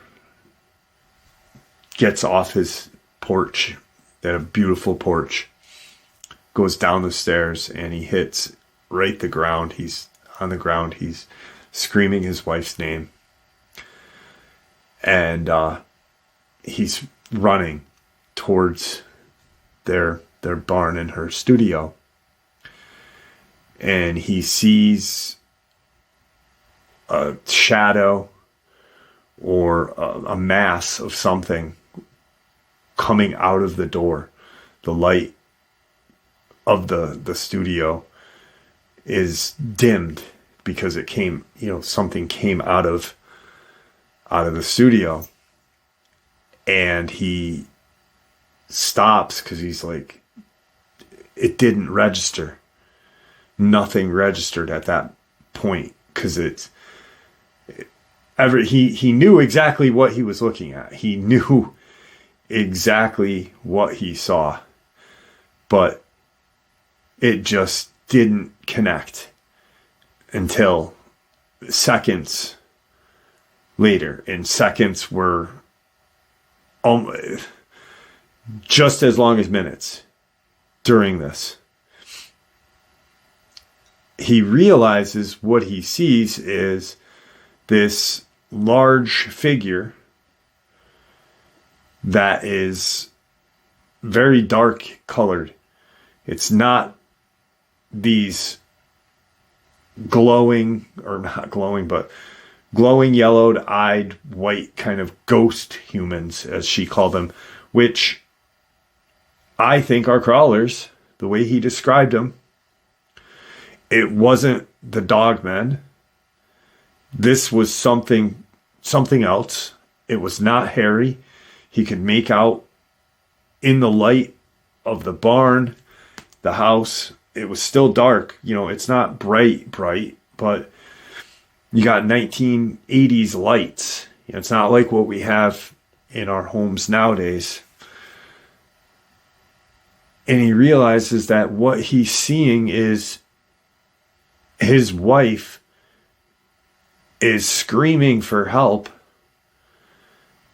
gets off his porch, they had a beautiful porch, goes down the stairs, and he hits right the ground. He's on the ground. He's screaming his wife's name. And he's running towards their barn and her studio. And he sees a shadow or a mass of something coming out of the door. The light of the studio is dimmed because it came, something came out of the studio. And he stops because he's like, it didn't register. Nothing registered at that point because he knew exactly what he was looking at. He knew exactly what he saw, but it just didn't connect until seconds later. And seconds were just as long as minutes during this. He realizes what he sees is this large figure that is very dark colored. It's not these glowing, or not glowing, but glowing yellowed-eyed white kind of ghost humans, as she called them, which I think are crawlers, the way he described them. It wasn't the Dogman. This was something else. It was not Harry. He could make out in the light of the barn, the house. It was still dark. It's not bright, but you got 1980s lights. It's not like what we have in our homes nowadays. And he realizes that what he's seeing is his wife is screaming for help.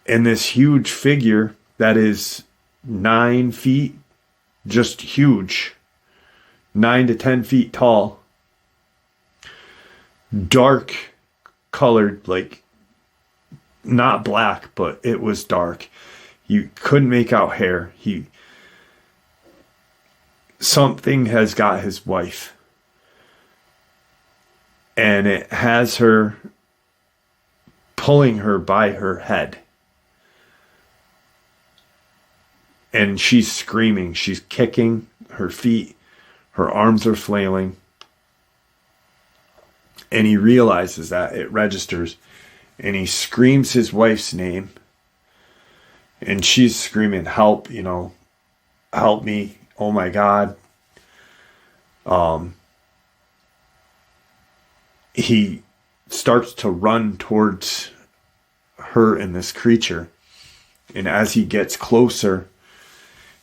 And this huge figure that is 9 feet just huge, 9 to 10 feet tall, dark colored, like not black, but it was dark. You couldn't make out hair. Something has got his wife, and it has her pulling her by her head. And she's screaming, she's kicking her feet, her arms are flailing. And he realizes that, it registers, and he screams his wife's name. And she's screaming, help, help me, oh my God. He starts to run towards her and this creature. And as he gets closer,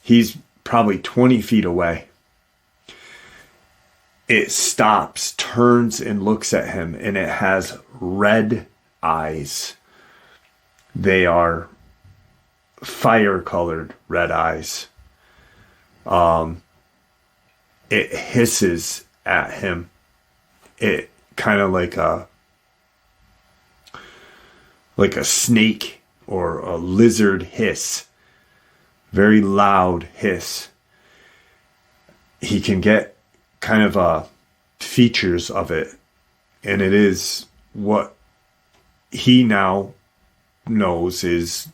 he's probably 20 feet away. It stops, turns, and looks at him, and it has red eyes. They are fire-colored red eyes. It hisses at him. It kind of like a snake or a lizard hiss. Very loud hiss. He can get kind of features of it, and it is what he now knows is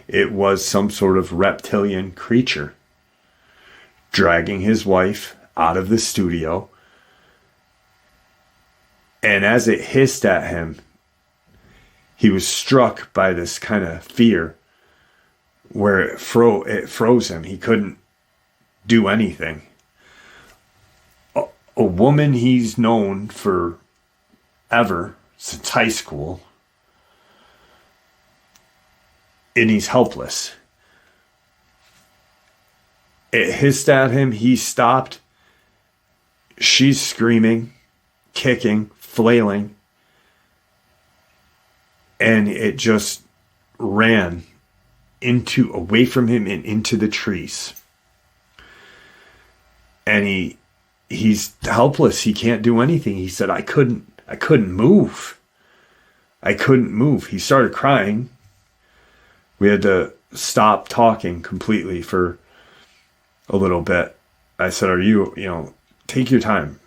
it was some sort of reptilian creature dragging his wife out of the studio. And as it hissed at him, he was struck by this kind of fear where it froze him. He couldn't do anything. A woman he's known for ever, since high school, and he's helpless. It hissed at him. He stopped. She's screaming, kicking, flailing, and it just ran away from him and into the trees. And he's helpless. He can't do anything. He said, I couldn't move. I couldn't move. He started crying. We had to stop talking completely for a little bit. I said, take your time.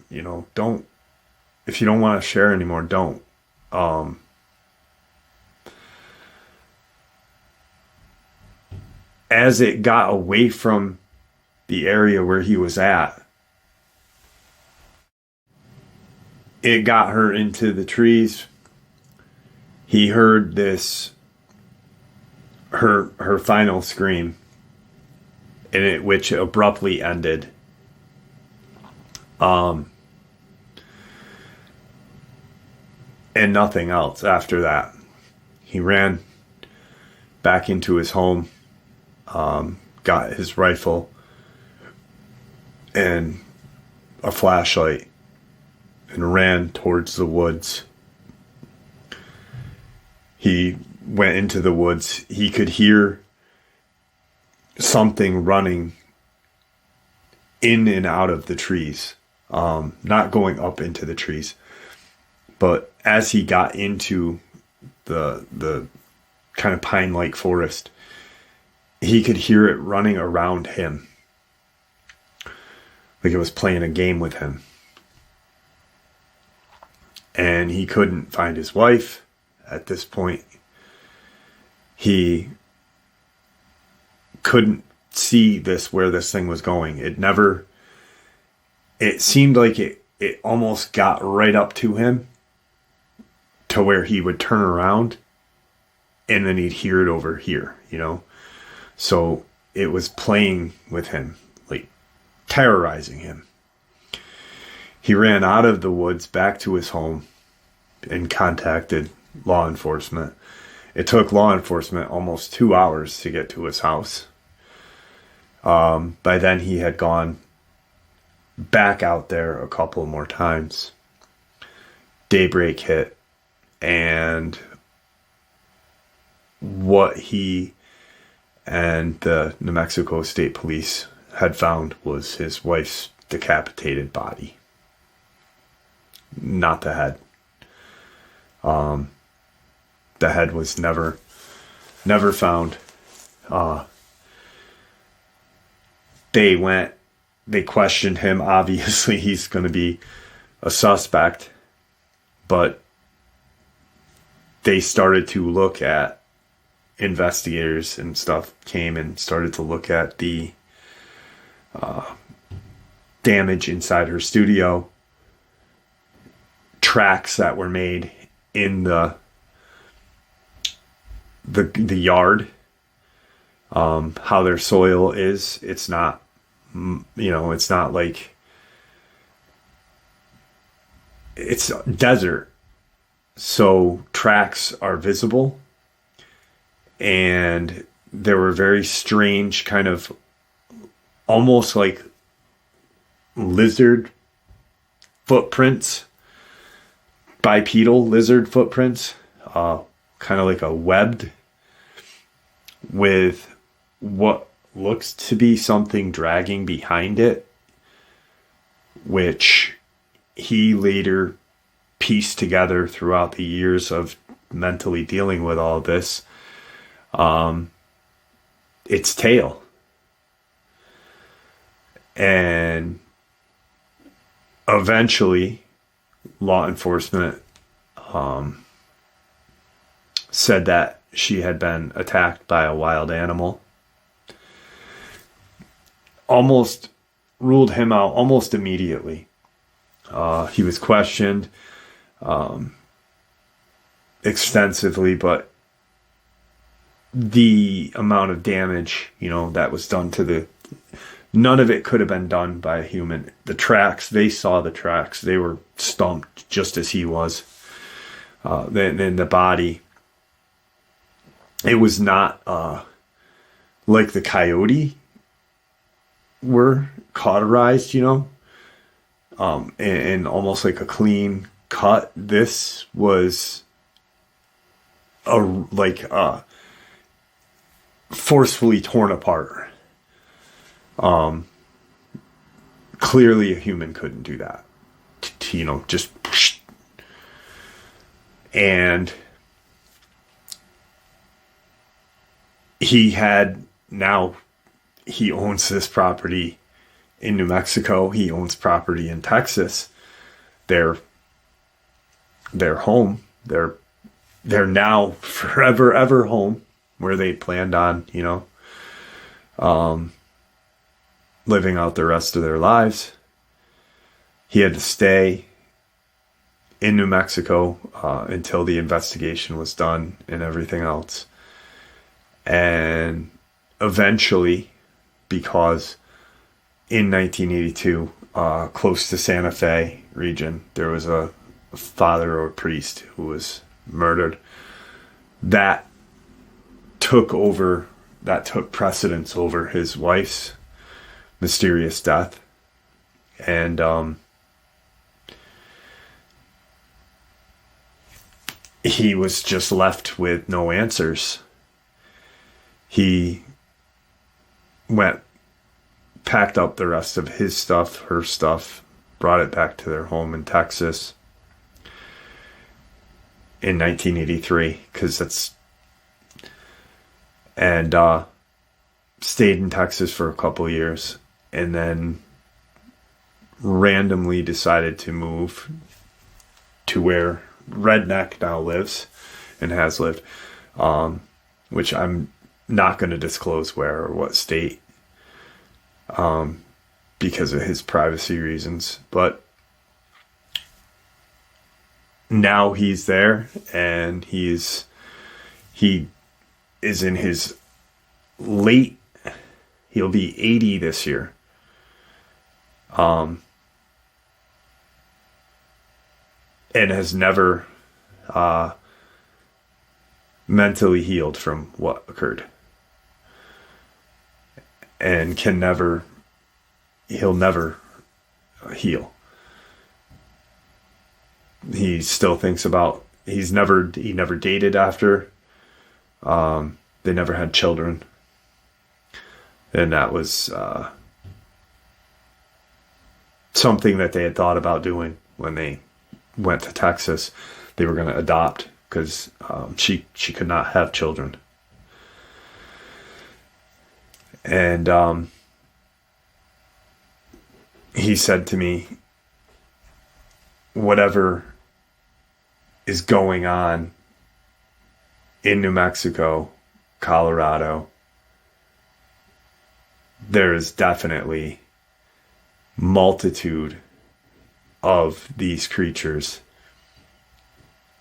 Don't, if you don't want to share anymore, don't. As it got away from the area where he was at, it got her into the trees. He heard her final scream, which abruptly ended. And nothing else after that. He ran back into his home, got his rifle and a flashlight, and ran towards the woods. He went into the woods. He could hear something running in and out of the trees, not going up into the trees. But as he got into the kind of pine-like forest, he could hear it running around him, like it was playing a game with him. And he couldn't find his wife at this point. He couldn't see where this thing was going. It seemed like it almost got right up to him, to where he would turn around and then he'd hear it over here, So it was playing with him, like terrorizing him. He ran out of the woods back to his home and contacted law enforcement. It took law enforcement almost 2 hours to get to his house. By then he had gone back out there a couple more times. Daybreak hit, and what he and the New Mexico State Police had found was his wife's decapitated body, not the head. The head was never found. They questioned him. Obviously, he's going to be a suspect, but they started to look at, investigators and stuff came and started to look at the damage inside her studio, tracks that were made in the yard, how their soil is. It's not, it's not like, it's desert. So tracks are visible, and there were very strange kind of almost like lizard footprints, bipedal lizard footprints, kind of like a webbed with what looks to be something dragging behind it, which he later pieced together throughout the years of mentally dealing with all this. Its tail. And eventually law enforcement said that she had been attacked by a wild animal. Almost ruled him out almost immediately. He was questioned extensively, but the amount of damage, that was done to none of it could have been done by a human. The tracks, they saw the tracks. They were stumped just as he was. Then the body, it was not like the coyote were cauterized, and almost like a clean cut. This was forcefully torn apart. Clearly a human couldn't do that. Just, and he owns this property in New Mexico. He owns property in Texas. Their home. They're now forever ever home where they planned on, living out the rest of their lives. He had to stay in New Mexico until the investigation was done and everything else. And eventually, because in 1982, close to Santa Fe region, there was a father or a priest who was murdered. That took precedence over his wife's mysterious death. And he was just left with no answers. He packed up the rest of his stuff, her stuff, brought it back to their home in Texas in 1983, and stayed in Texas for a couple years, and then randomly decided to move to where Redneck now lives and has lived, which I'm not going to disclose where or what state, because of his privacy reasons. But now he's there, and he is in his he'll be 80 this year. And has never mentally healed from what occurred. And he'll never heal. He still thinks about, he never dated after, they never had children. And that was something that they had thought about doing when they went to Texas. They were going to adopt because she could not have children. And he said to me, whatever is going on in New Mexico, Colorado, there is definitely multitude of these creatures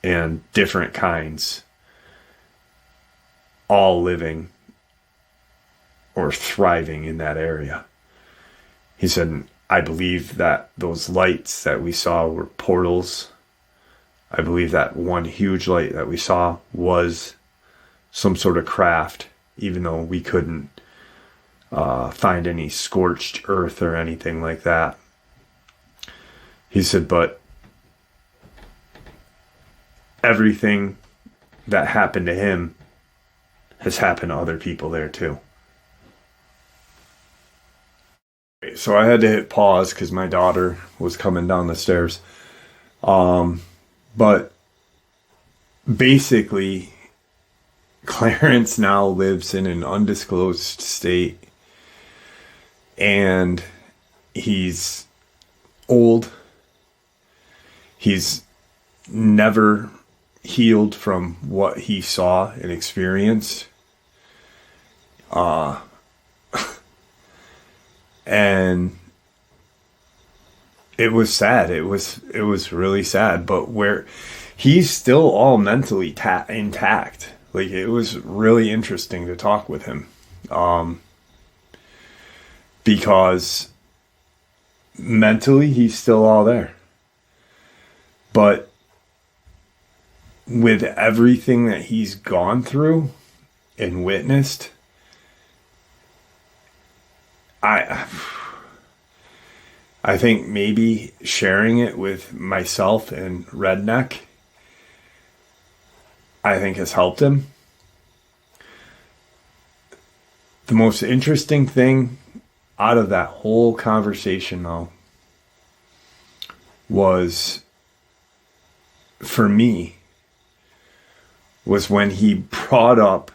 and different kinds all living or thriving in that area. He said, I believe that those lights that we saw were portals. I believe that one huge light that we saw was some sort of craft, even though we couldn't find any scorched earth or anything like that. He said, but everything that happened to him has happened to other people there too. So I had to hit pause because my daughter was coming down the stairs. But basically, Clarence now lives in an undisclosed state, and he's old. He's never healed from what he saw and experienced. And it was sad. It was really sad. But where he's still all mentally intact. Like, it was really interesting to talk with him. Because mentally he's still all there. But with everything that he's gone through and witnessed, I think maybe sharing it with myself and Redneck, I think has helped him. The most interesting thing out of that whole conversation, though, was, for me, was when he brought up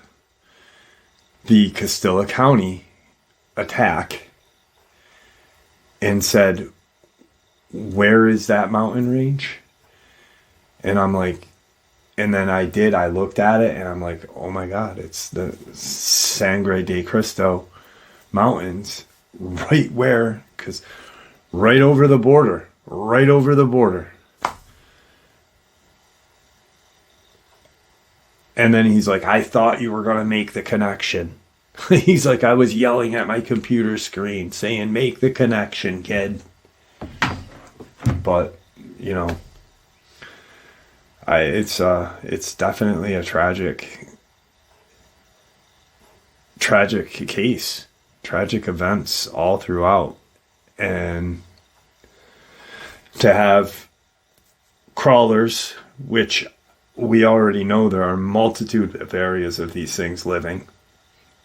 the Castilla County attack and said, where is that mountain range? And I'm like, and then I looked at it and I'm like, oh my God, it's the Sangre de Cristo Mountains, right where, because right over the border. And then he's like, I thought you were going to make the connection. He's like, I was yelling at my computer screen saying, make the connection, kid. But, you know, it's definitely a tragic case, tragic events all throughout. And to have crawlers, which we already know there are a multitude of areas of these things living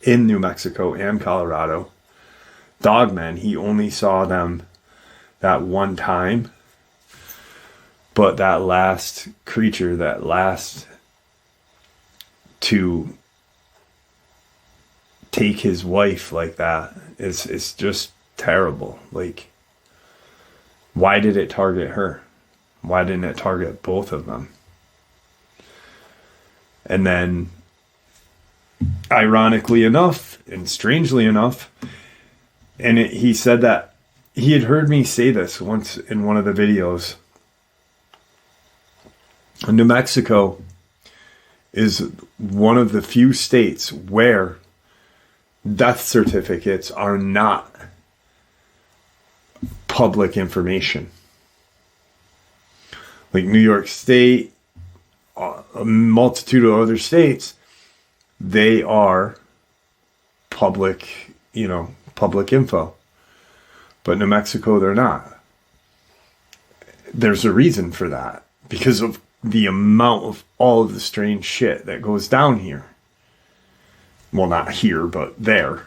in New Mexico and Colorado. Dogman, he only saw them that one time. But that last creature, that last to take his wife like that is just terrible. Like, why did it target her? Why didn't it target both of them? And then, ironically enough, and strangely enough, and he said that he had heard me say this once in one of the videos. New Mexico is one of the few states where death certificates are not public information. Like New York State, a multitude of other states, they are public, public info. But New Mexico, they're not. There's a reason for that, because of the amount of all of the strange shit that goes down here. Well, not here, but there.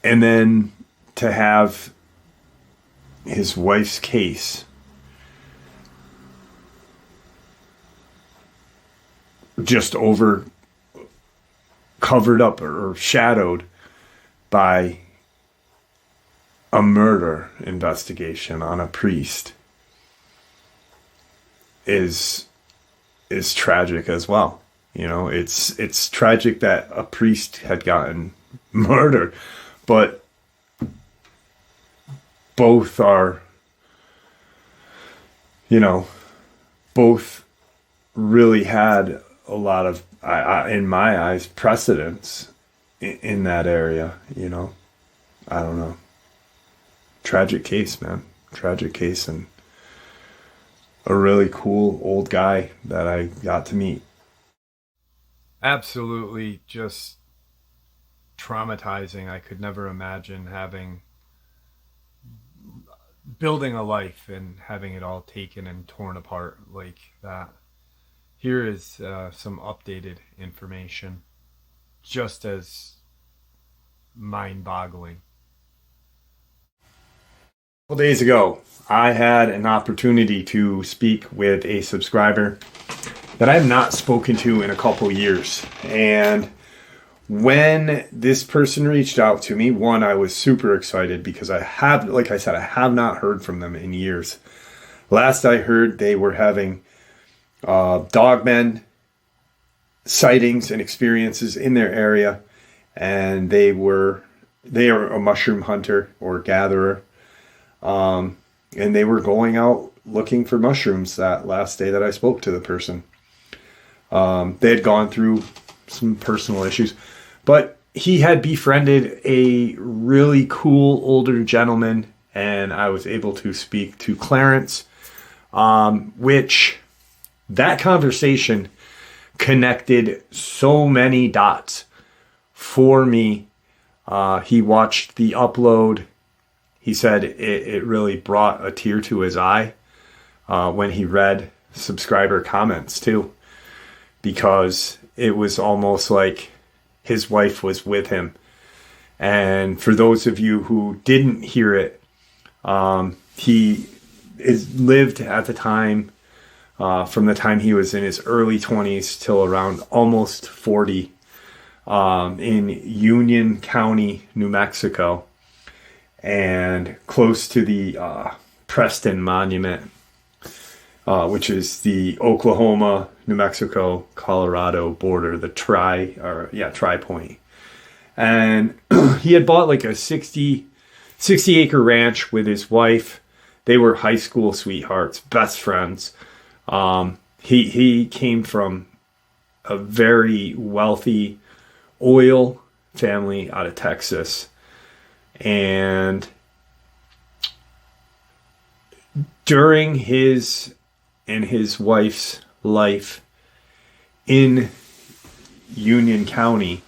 And then to have his wife's case just covered up or shadowed by a murder investigation on a priest is tragic as well. You know, it's tragic that a priest had gotten murdered, but both are, you know, both really had a lot of, in my eyes, precedence in that area. You know, I don't know. Tragic case, man. Tragic case, and a really cool old guy that I got to meet. Absolutely just traumatizing. I could never imagine building a life and having it all taken and torn apart like that. Here is some updated information, just as mind-boggling. A couple days ago, I had an opportunity to speak with a subscriber that I have not spoken to in a couple years. And when this person reached out to me, one, I was super excited because like I said, I have not heard from them in years. Last I heard, they were having Dogman sightings and experiences in their area, and they are a mushroom hunter or gatherer, and they were going out looking for mushrooms that last day that I spoke to the person. They had gone through some personal issues, but he had befriended a really cool older gentleman, and I was able to speak to Clarence, which that conversation connected so many dots for me. He watched the upload. He said it really brought a tear to his eye when he read subscriber comments too, because it was almost like his wife was with him. And for those of you who didn't hear it, he lived at the time, from the time he was in his early 20s till around almost 40, in Union County, New Mexico, and close to the Preston Monument, which is the Oklahoma, New Mexico, Colorado border, the tri-point. And he had bought like a 60 acre ranch with his wife. They were high school sweethearts, best friends. He came from a very wealthy oil family out of Texas. And during his and his wife's life in Union County,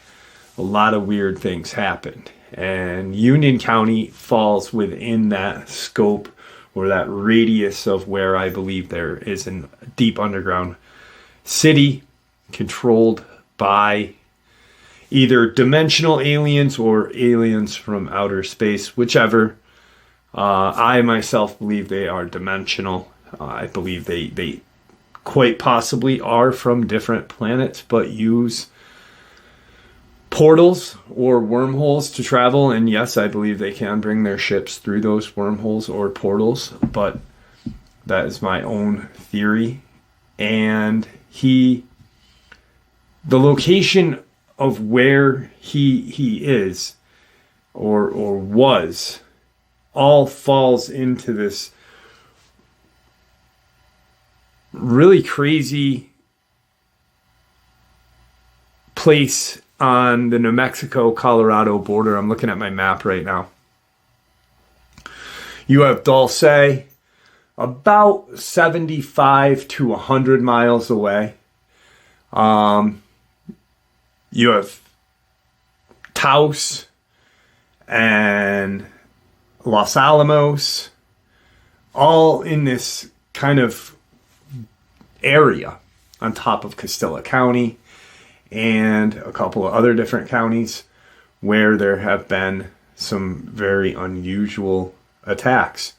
a lot of weird things happened. And Union County falls within that scope or that radius of where I believe there is a deep underground city controlled by either dimensional aliens or aliens from outer space, whichever. I myself believe they are dimensional. I believe they quite possibly are from different planets, but use portals or wormholes to travel. And yes, I believe they can bring their ships through those wormholes or portals, but that is my own theory. And the location of where he is or was all falls into this really crazy place on the New Mexico-Colorado border. I'm looking at my map right now. You have Dulce about 75 to 100 miles away. You have Taos and Los Alamos, all in this kind of area on top of Castilla County and a couple of other different counties where there have been some very unusual attacks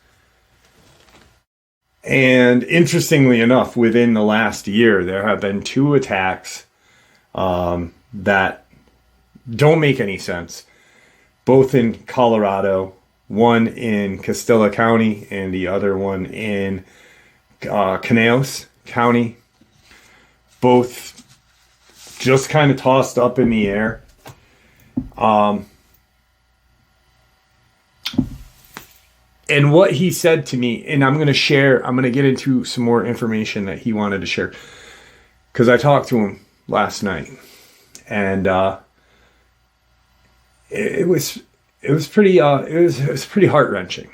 And interestingly enough, within the last year, there have been 2 attacks that don't make any sense, both in Colorado, one in Castilla County and the other one in Conejos County. Both just kind of tossed up in the air. And what he said to me, and I'm going to get into some more information that he wanted to share, because I talked to him last night, and it was pretty heart-wrenching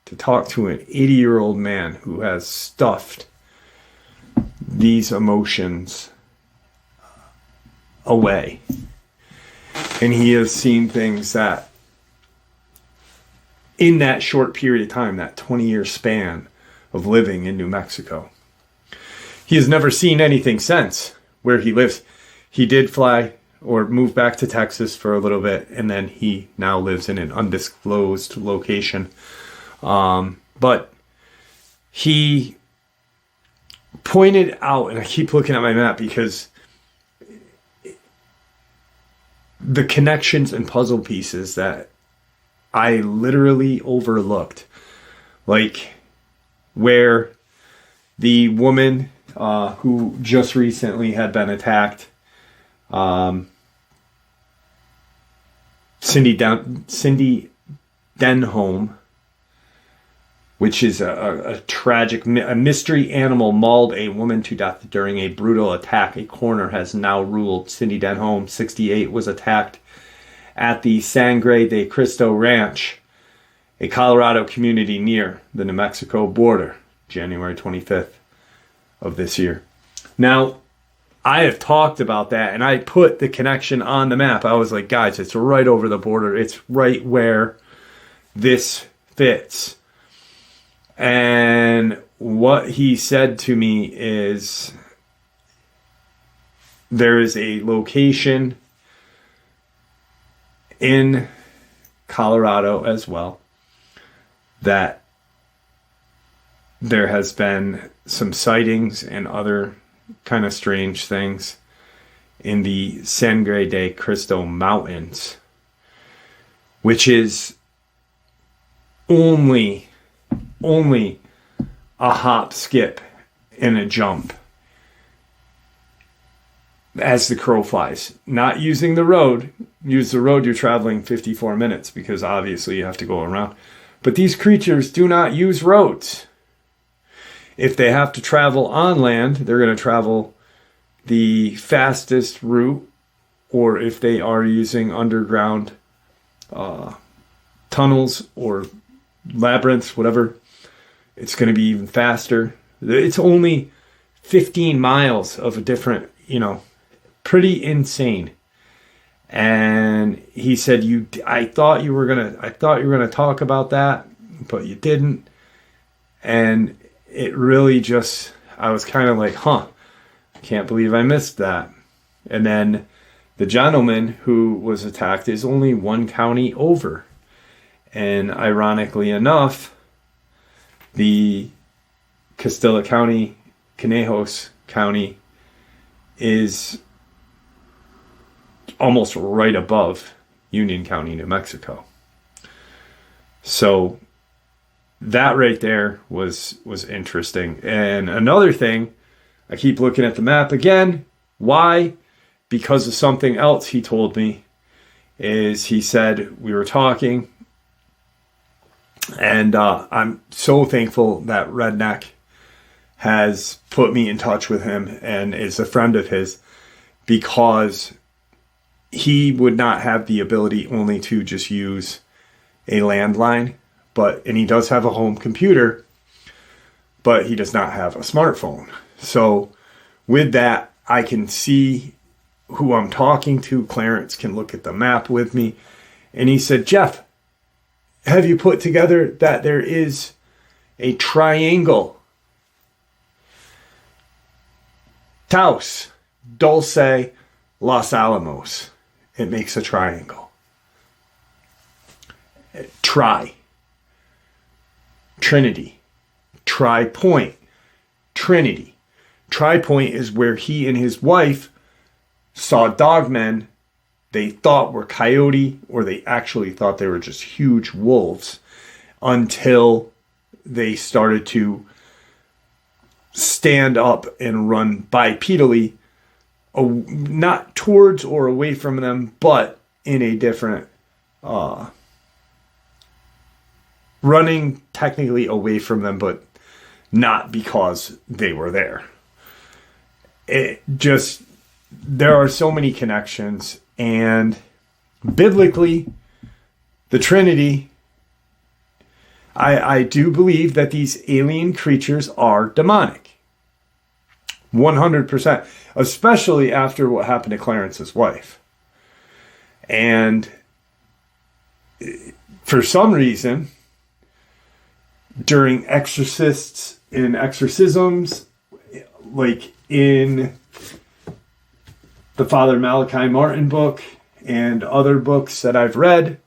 to talk to an 80-year-old man who has stuffed these emotions away, and he has seen things that, in that short period of time, that 20-year span of living in New Mexico, he has never seen anything since where he lives. He did fly or move back to Texas for a little bit, and then he now lives in an undisclosed location. But he pointed out, and I keep looking at my map because the connections and puzzle pieces that I literally overlooked, like where the woman who just recently had been attacked, Cindy Denholm, which is a tragic, a mystery animal mauled a woman to death during a brutal attack. A coroner has now ruled Cindy Denholm, 68, was attacked at the Sangre de Cristo Ranch, a Colorado community near the New Mexico border, January 25th of this year. Now, I have talked about that, and I put the connection on the map. I was like, guys, it's right over the border. It's right where this fits. And what he said to me is there is a location in Colorado as well that there has been some sightings and other kind of strange things in the Sangre de Cristo Mountains, which is only a hop, skip, and a jump as the crow flies. Not using the road. Use the road, you're traveling 54 minutes because obviously you have to go around. But these creatures do not use roads. If they have to travel on land, they're going to travel the fastest route, or if they are using underground tunnels or labyrinths, whatever, it's going to be even faster. It's only 15 miles of a different, pretty insane. And he said, I thought you were gonna talk about that, but you didn't. And it really just, I was kind of like, I can't believe I missed that. And then the gentleman who was attacked is only 1 county over. And ironically enough, the Castilla County, Conejos County is almost right above Union County, New Mexico. So that right there was interesting. And another thing, I keep looking at the map again. Why? Because of something else he told me. Is he said, we were talking, and I'm so thankful that Redneck has put me in touch with him and is a friend of his, because he would not have the ability only to just use a landline, and he does have a home computer, but he does not have a smartphone. So with that, I can see who I'm talking to. Clarence can look at the map with me. And he said, Jeff, have you put together that there is a triangle? Taos, Dulce, Los Alamos. It makes a triangle. Trinity, Tri-Point, Trinity. Tri-point is where he and his wife saw dogmen they thought were coyote, or they actually thought they were just huge wolves, until they started to stand up and run bipedally, not towards or away from them, but in a different, running technically away from them, but not because they were there. There are so many connections, and biblically, the Trinity, I do believe that these alien creatures are demonic. 100%. Especially after what happened to Clarence's wife. And for some reason, during exorcisms, like in the Father Malachi Martin book and other books that I've read,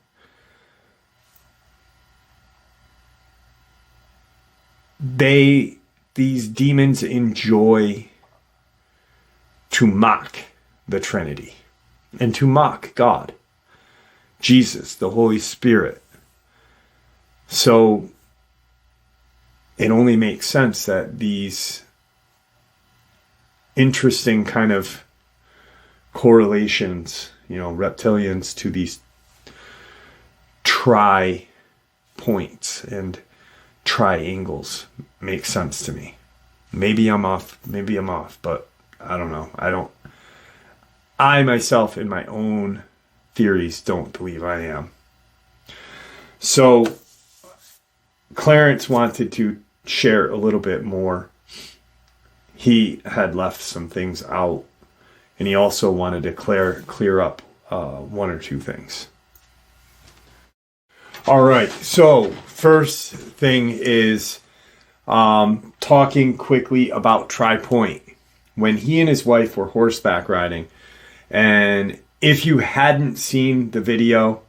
these demons enjoy to mock the Trinity and to mock God, Jesus, the Holy Spirit. So it only makes sense that these interesting kind of correlations, reptilians to these tri-points and triangles make sense to me. Maybe I'm off, but I don't know. I myself, in my own theories, don't believe I am. So Clarence wanted to share a little bit more. He had left some things out, and he also wanted to clear up one or two things. All right, so first thing is talking quickly about tri-point. When he and his wife were horseback riding, and if you hadn't seen the video,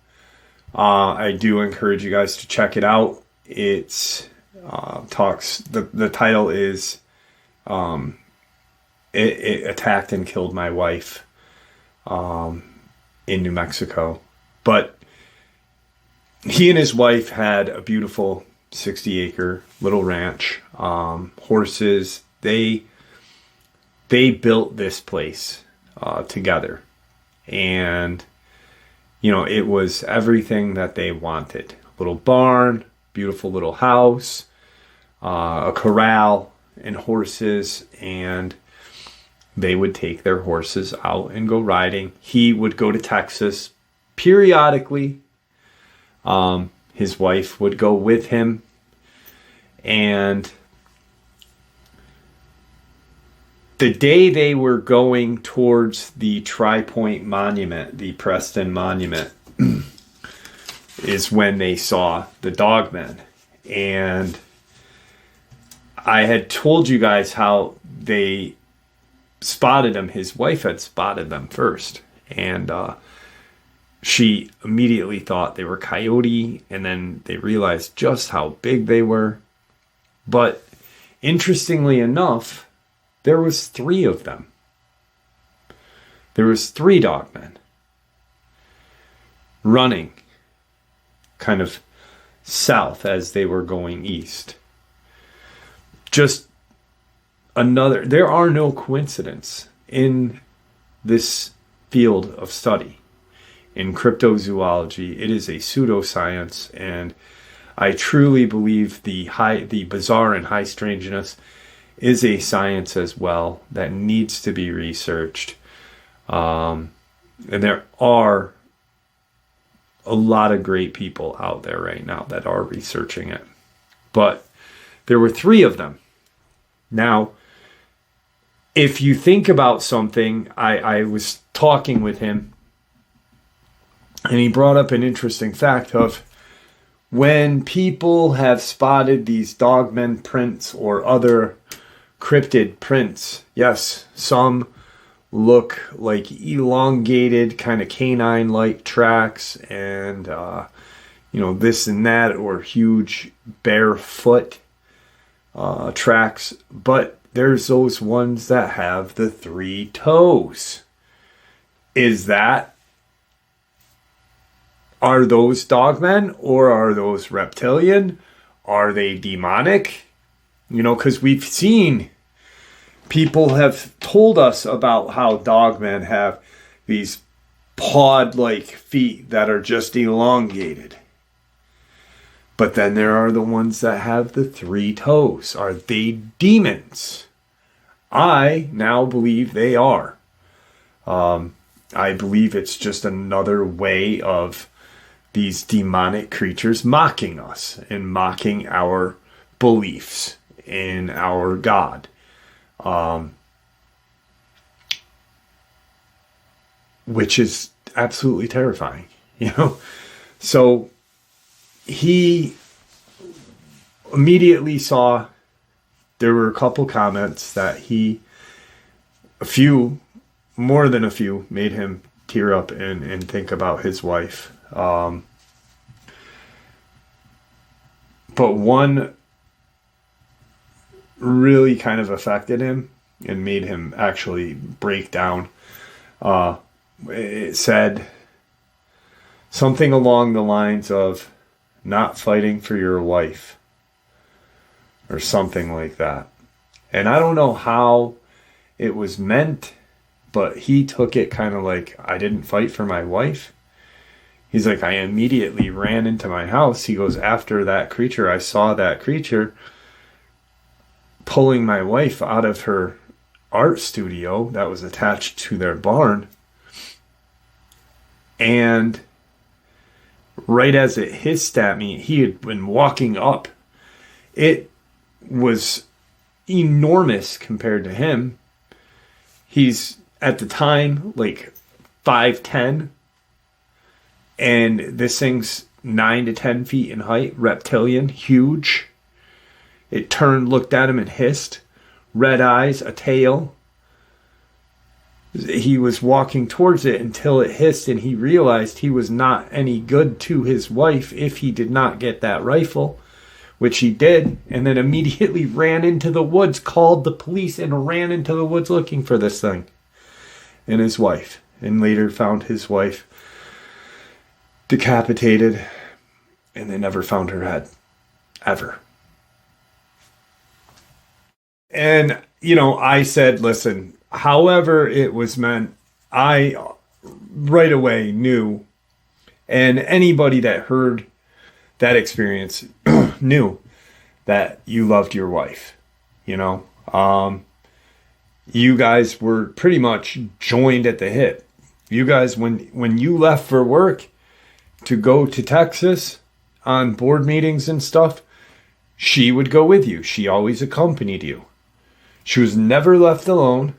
I do encourage you guys to check it out. It's the title is it attacked and killed my wife in New Mexico. But he and his wife had a beautiful 60-acre little ranch, horses. They built this place together, and it was everything that they wanted. A little barn, beautiful little house, a corral, and horses. And they would take their horses out and go riding. He would go to Texas periodically. His wife would go with him, and the day they were going towards the Tri-Point Monument, the Preston Monument, is when they saw the Dogman. And I had told you guys how they spotted them. His wife had spotted them first, and she immediately thought they were coyote, and then they realized just how big they were. But interestingly enough, there was 3 of them. There was 3 dogmen running kind of south as they were going east. Just there are no coincidences in this field of study. In cryptozoology, it is a pseudoscience, and I truly believe the bizarre and high strangeness is a science as well that needs to be researched. And there are a lot of great people out there right now that are researching it. But there were 3 of them. Now, if you think about something, I was talking with him, and he brought up an interesting fact of when people have spotted these dogman prints or other cryptid prints, yes, some look like elongated, kind of canine-like tracks, and this and that, or huge barefoot tracks. But there's those ones that have the 3 toes. Are those dogmen, or are those reptilian? Are they demonic? Because we've seen people have told us about how dogmen have these pod-like feet that are just elongated. But then there are the ones that have the 3 toes. Are they demons? I now believe they are. I believe it's just another way of these demonic creatures mocking us and mocking our beliefs in our God. Which is absolutely terrifying, So he immediately saw there were a couple comments that more than a few, made him tear up and think about his wife. But one really kind of affected him and made him actually break down. It said something along the lines of not fighting for your wife or something like that. And I don't know how it was meant, but he took it kind of like, I didn't fight for my wife. He's like, I immediately ran into my house. He goes, after that creature, I saw that creature pulling my wife out of her art studio that was attached to their barn. And right as it hissed at me, he had been walking up. It was enormous compared to him. He's, at the time, like 5'10", and this thing's 9 to 10 feet in height, reptilian, huge. It turned, looked at him, and hissed. Red eyes, a tail. He was walking towards it until it hissed, and he realized he was not any good to his wife if he did not get that rifle, which he did, and then immediately ran into the woods, called the police, and ran into the woods looking for this thing and his wife, and later found his wife decapitated, and they never found her head, ever. And, I said, listen, however it was meant, I right away knew, and anybody that heard that experience knew that you loved your wife, you guys were pretty much joined at the hip. You guys, when you left for work to go to Texas on board meetings and stuff, she would go with you. She always accompanied you. She was never left alone.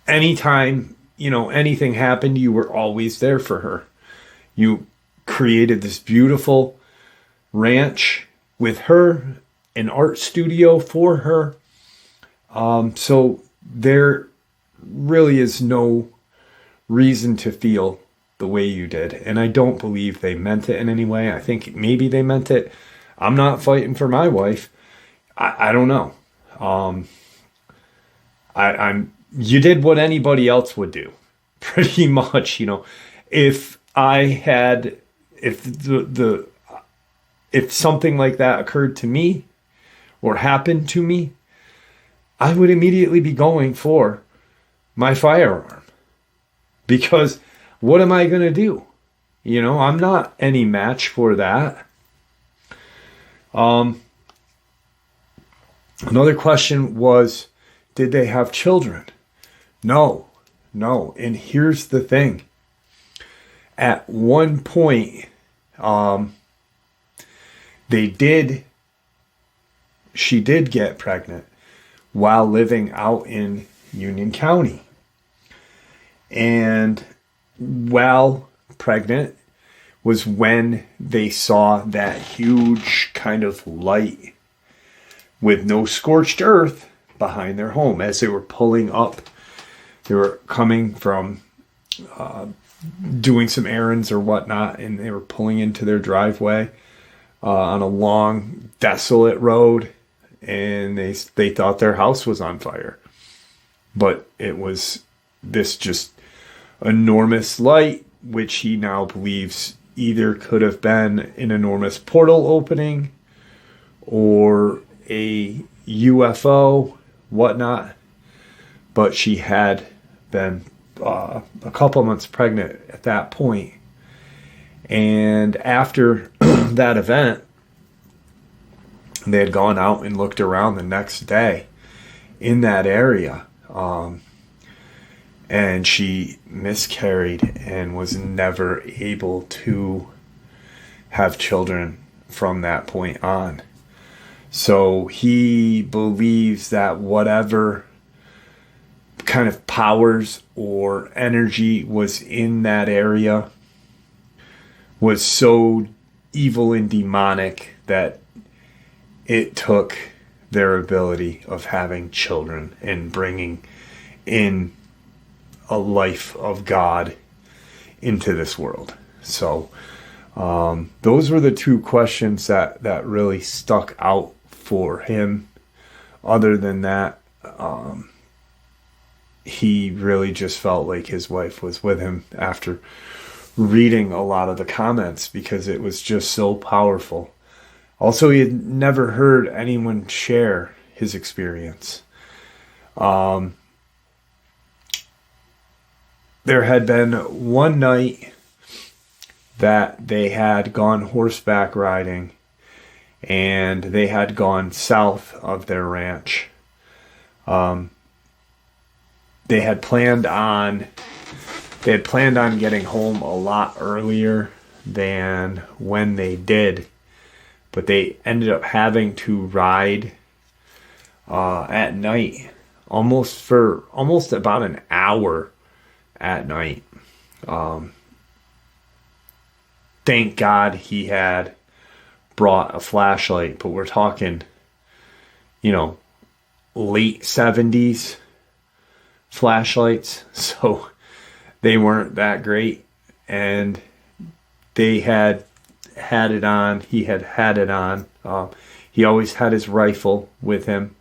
Anytime, anything happened, you were always there for her. You created this beautiful ranch with her, an art studio for her. So there really is no reason to feel the way you did. And I don't believe they meant it in any way. I think maybe they meant it. I'm not fighting for my wife. I don't know. You did what anybody else would do, pretty much. If something like that occurred to me or happened to me, I would immediately be going for my firearm, because what am I going to do? I'm not any match for that. Another question was, did they have children? No. And here's the thing. At one point, she did get pregnant while living out in Union County. And while pregnant was when they saw that huge kind of light with no scorched earth behind their home as they were pulling up. They were coming from doing some errands or whatnot, and they were pulling into their driveway. on a long, desolate road, and they thought their house was on fire. But it was this just enormous light, which he now believes either could have been an enormous portal opening or a UFO, whatnot. But she had been a couple months pregnant at that point. And after that event, they had gone out and looked around the next day in that area. And she miscarried and was never able to have children from that point on. So he believes that whatever kind of powers or energy was in that area was so evil and demonic that it took their ability of having children and bringing in a life of God into this world. So those were the two questions that really stuck out for him. Other than that, he really just felt like his wife was with him after reading a lot of the comments, because it was just so powerful. Also, he had never heard anyone share his experience. There had been one night that they had gone horseback riding, and they had gone south of their ranch. They had planned on getting home a lot earlier than when they did, but they ended up having to ride at night, almost about an hour at night. Thank God he had brought a flashlight, but we're talking, late 70s flashlights, so they weren't that great, and they had it on. He had it on. He always had his rifle with him,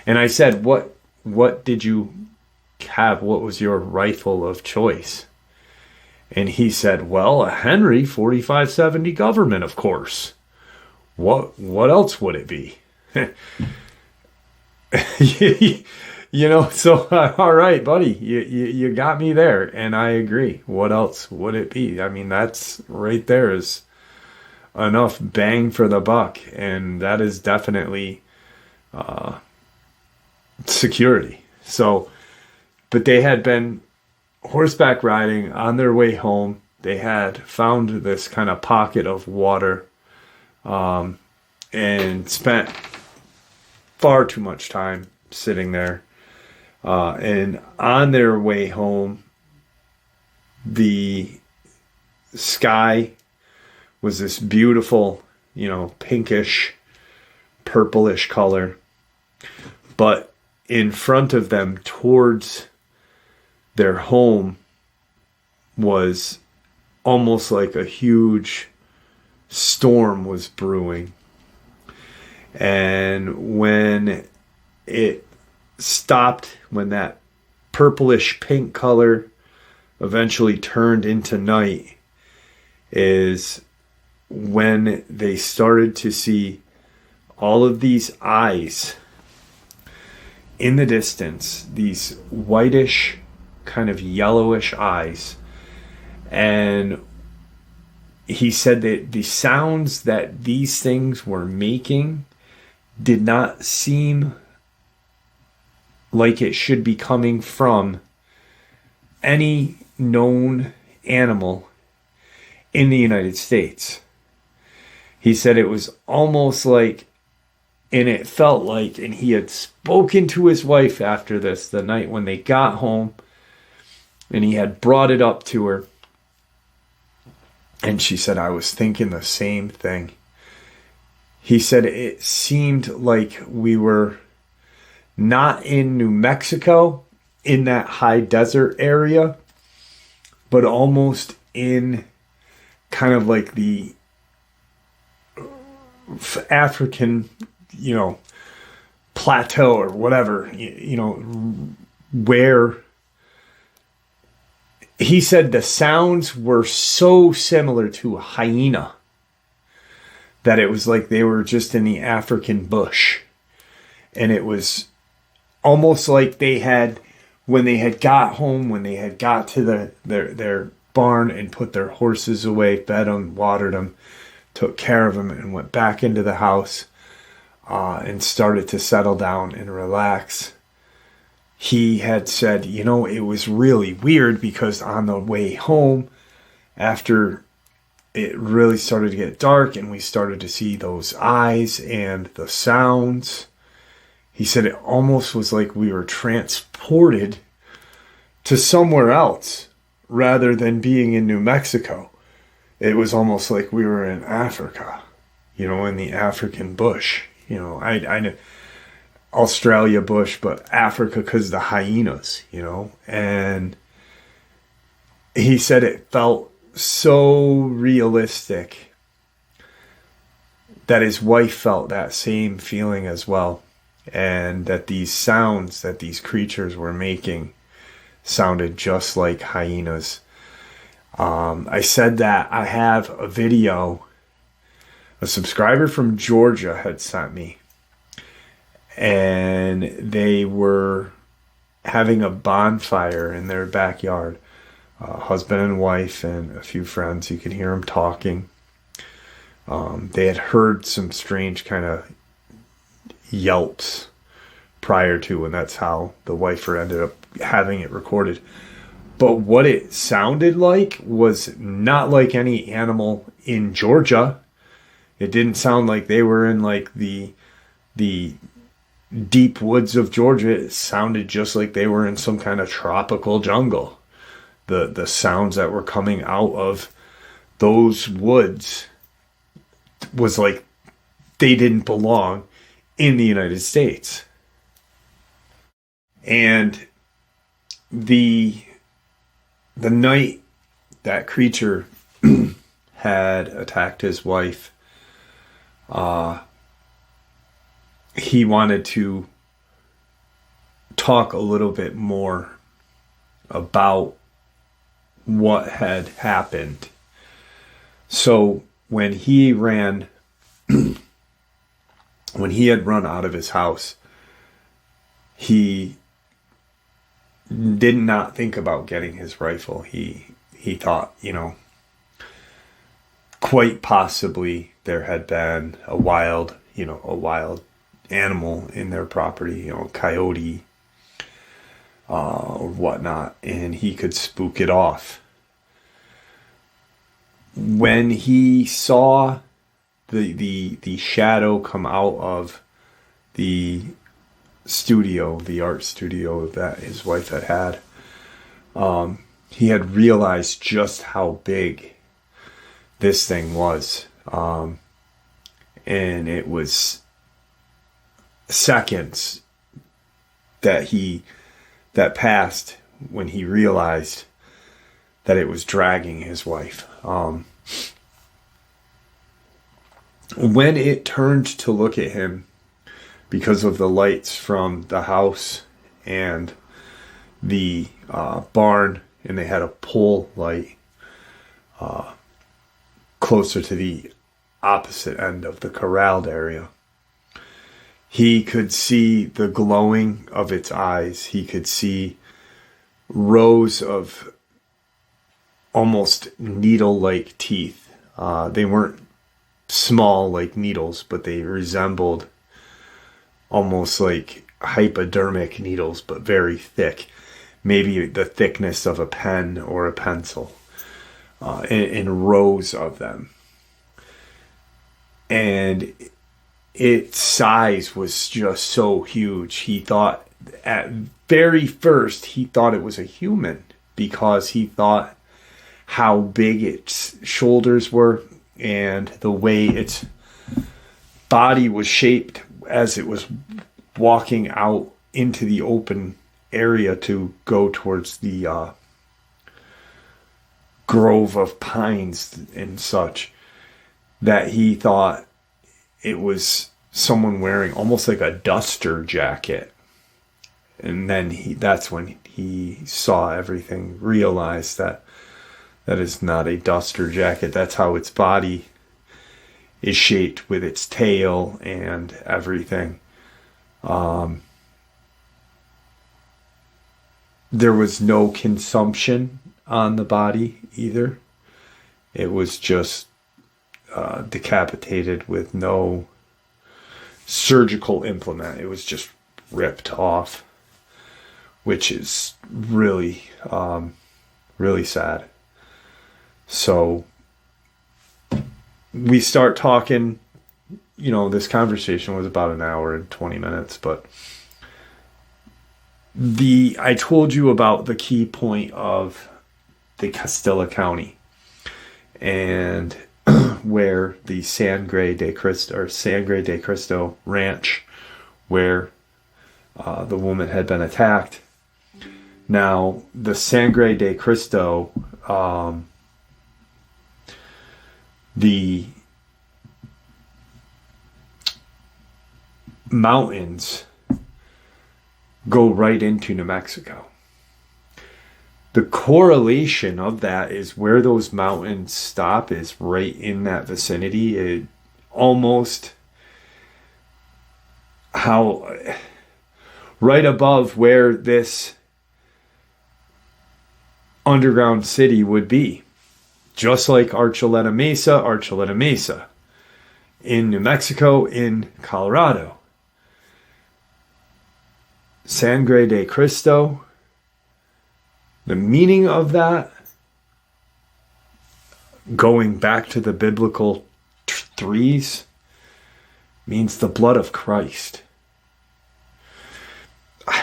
and I said, what did you have? What was your rifle of choice? And he said, well, a Henry 4570 Government, of course. What else would it be? So all right, buddy, you got me there, and I agree. What else would it be? I mean, that's right there is enough bang for the buck, and that is definitely security. So, but they had been horseback riding on their way home. They had found this kind of pocket of water, and spent far too much time sitting there. And on their way home, the sky was this beautiful, pinkish, purplish color. But in front of them, towards their home, was almost like a huge storm was brewing. And when it stopped, when that purplish pink color eventually turned into night, is when they started to see all of these eyes in the distance, these whitish, kind of yellowish eyes. And he said that the sounds that these things were making did not seem like it should be coming from any known animal in the United States. He said it was almost like, and it felt like, and he had spoken to his wife after this, the night when they got home, and he had brought it up to her, and she said, I was thinking the same thing. He said it seemed like we were not in New Mexico, in that high desert area, but almost in kind of like the African, plateau or whatever, where he said the sounds were so similar to a hyena that it was like they were just in the African bush. And it was almost like they had, when they had got home, when they had got to their barn and put their horses away, fed them, watered them, took care of them, and went back into the house and started to settle down and relax. He had said, it was really weird because on the way home, after it really started to get dark and we started to see those eyes and the sounds, he said it almost was like we were transported to somewhere else rather than being in New Mexico. It was almost like we were in Africa, in the African bush. I know Australia bush, but Africa because the hyenas, and he said it felt so realistic that his wife felt that same feeling as well, and that these sounds that these creatures were making sounded just like hyenas. I said that I have a video a subscriber from Georgia had sent me, and they were having a bonfire in their backyard. Husband and wife and a few friends. You could hear them talking. They had heard some strange kind of yelps prior to, and that's how the wife ended up having it recorded. But what it sounded like was not like any animal in Georgia. It didn't sound like they were in like the deep woods of Georgia. It sounded just like they were in some kind of tropical jungle. The sounds that were coming out of those woods was like they didn't belong in the United States. And the night that creature had attacked his wife, he wanted to talk a little bit more about what had happened. So when he had run out of his house, he did not think about getting his rifle. He thought, quite possibly there had been a wild animal in their property, coyote or whatnot, and he could spook it off. When he saw the shadow come out of the studio, the art studio that his wife had, he had realized just how big this thing was. And it was seconds that passed when he realized that it was dragging his wife. When it turned to look at him, because of the lights from the house and the barn, and they had a pole light closer to the opposite end of the corralled area, he could see the glowing of its eyes. He could see rows of almost needle-like teeth. They weren't small like needles, but they resembled almost like hypodermic needles, but very thick. Maybe the thickness of a pen or a pencil. In rows of them. And its size was just so huge. He thought, at very first, he thought it was a human, because he thought how big its shoulders were and the way its body was shaped as it was walking out into the open area to go towards the grove of pines and such, that he thought it was someone wearing almost like a duster jacket. And then that's when he saw everything, realized that that is not a duster jacket. That's how its body is shaped with its tail and everything. There was no consumption on the body either. It was just decapitated with no surgical implement. It was just ripped off, which is really, really sad. So we start talking, this conversation was about an hour and 20 minutes, but I told you about the key point of the Castilla County and where the Sangre de Cristo ranch, where the woman had been attacked. Now, the Sangre de Cristo, the mountains go right into New Mexico. The correlation of that is where those mountains stop is right in that vicinity. It almost right above where this underground city would be. Just like Archuleta Mesa in New Mexico, in Colorado. Sangre de Cristo, the meaning of that, going back to the biblical threes, means the blood of Christ.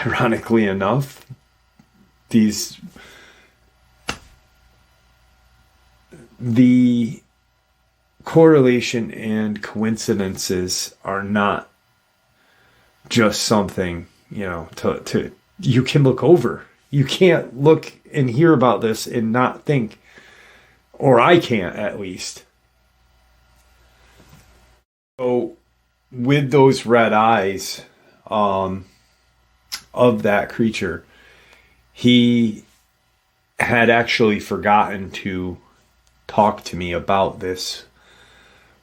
Ironically enough, the correlation and coincidences are not just something, to you can look over. You can't look and hear about this and not think, or I can't at least. So with those red eyes of that creature, he had actually forgotten to talk to me about this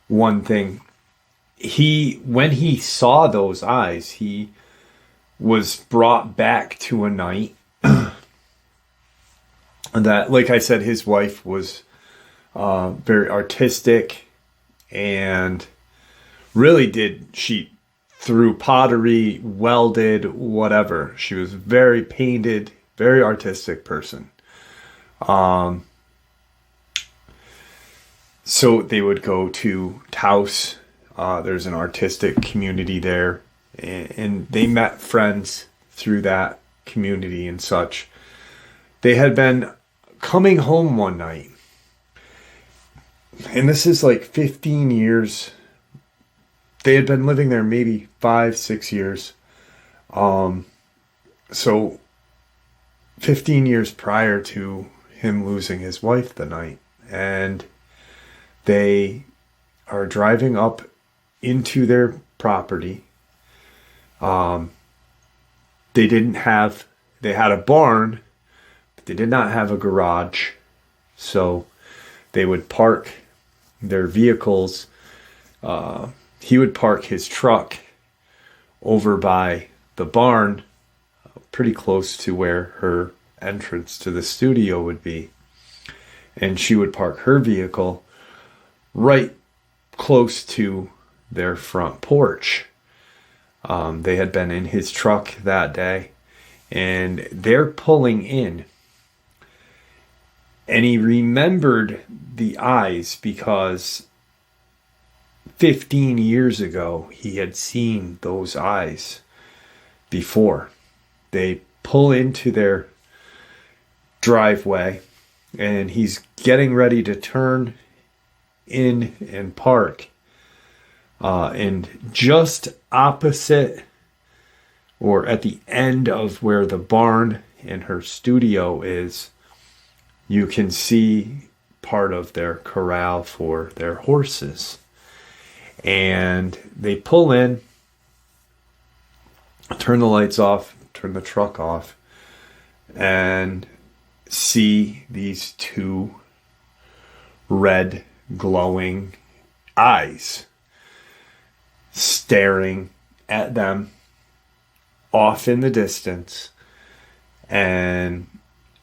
one thing. When he saw those eyes, he was brought back to a night that, like I said, his wife was very artistic and she threw pottery, welded, whatever. She was very painted, very artistic person. So they would go to Taos. There's an artistic community there. And they met friends through that community and such. They had been coming home one night. And this is like 15 years. They had been living there maybe 5-6 years. So 15 years prior to him losing his wife the night. And they are driving up into their property. They had a barn, but they did not have a garage. So they would park their vehicles. He would park his truck over by the barn, pretty close to where her entrance to the studio would be. And she would park her vehicle right close to their front porch. They had been in his truck that day, and they're pulling in. And he remembered the eyes because 15 years ago, he had seen those eyes before. They pull into their driveway, and he's getting ready to turn in and park. And just opposite, or at the end of where the barn and her studio is, you can see part of their corral for their horses. And they pull in, turn the lights off, turn the truck off, and see these two red glowing eyes staring at them off in the distance. And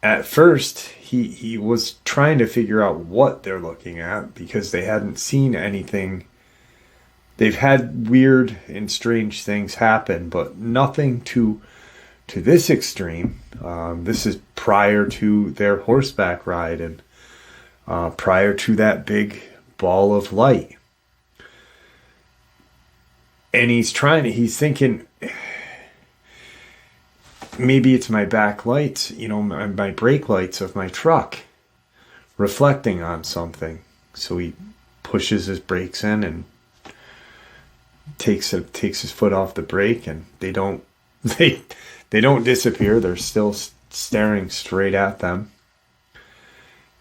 at first he was trying to figure out what they're looking at, because they hadn't seen anything. They've had weird and strange things happen, but nothing to this extreme. This is prior to their horseback ride, and prior to that big ball of light. And he's thinking, maybe it's my back lights, my brake lights of my truck reflecting on something. So he pushes his brakes in and takes his foot off the brake, and they don't disappear. They're still staring straight at them.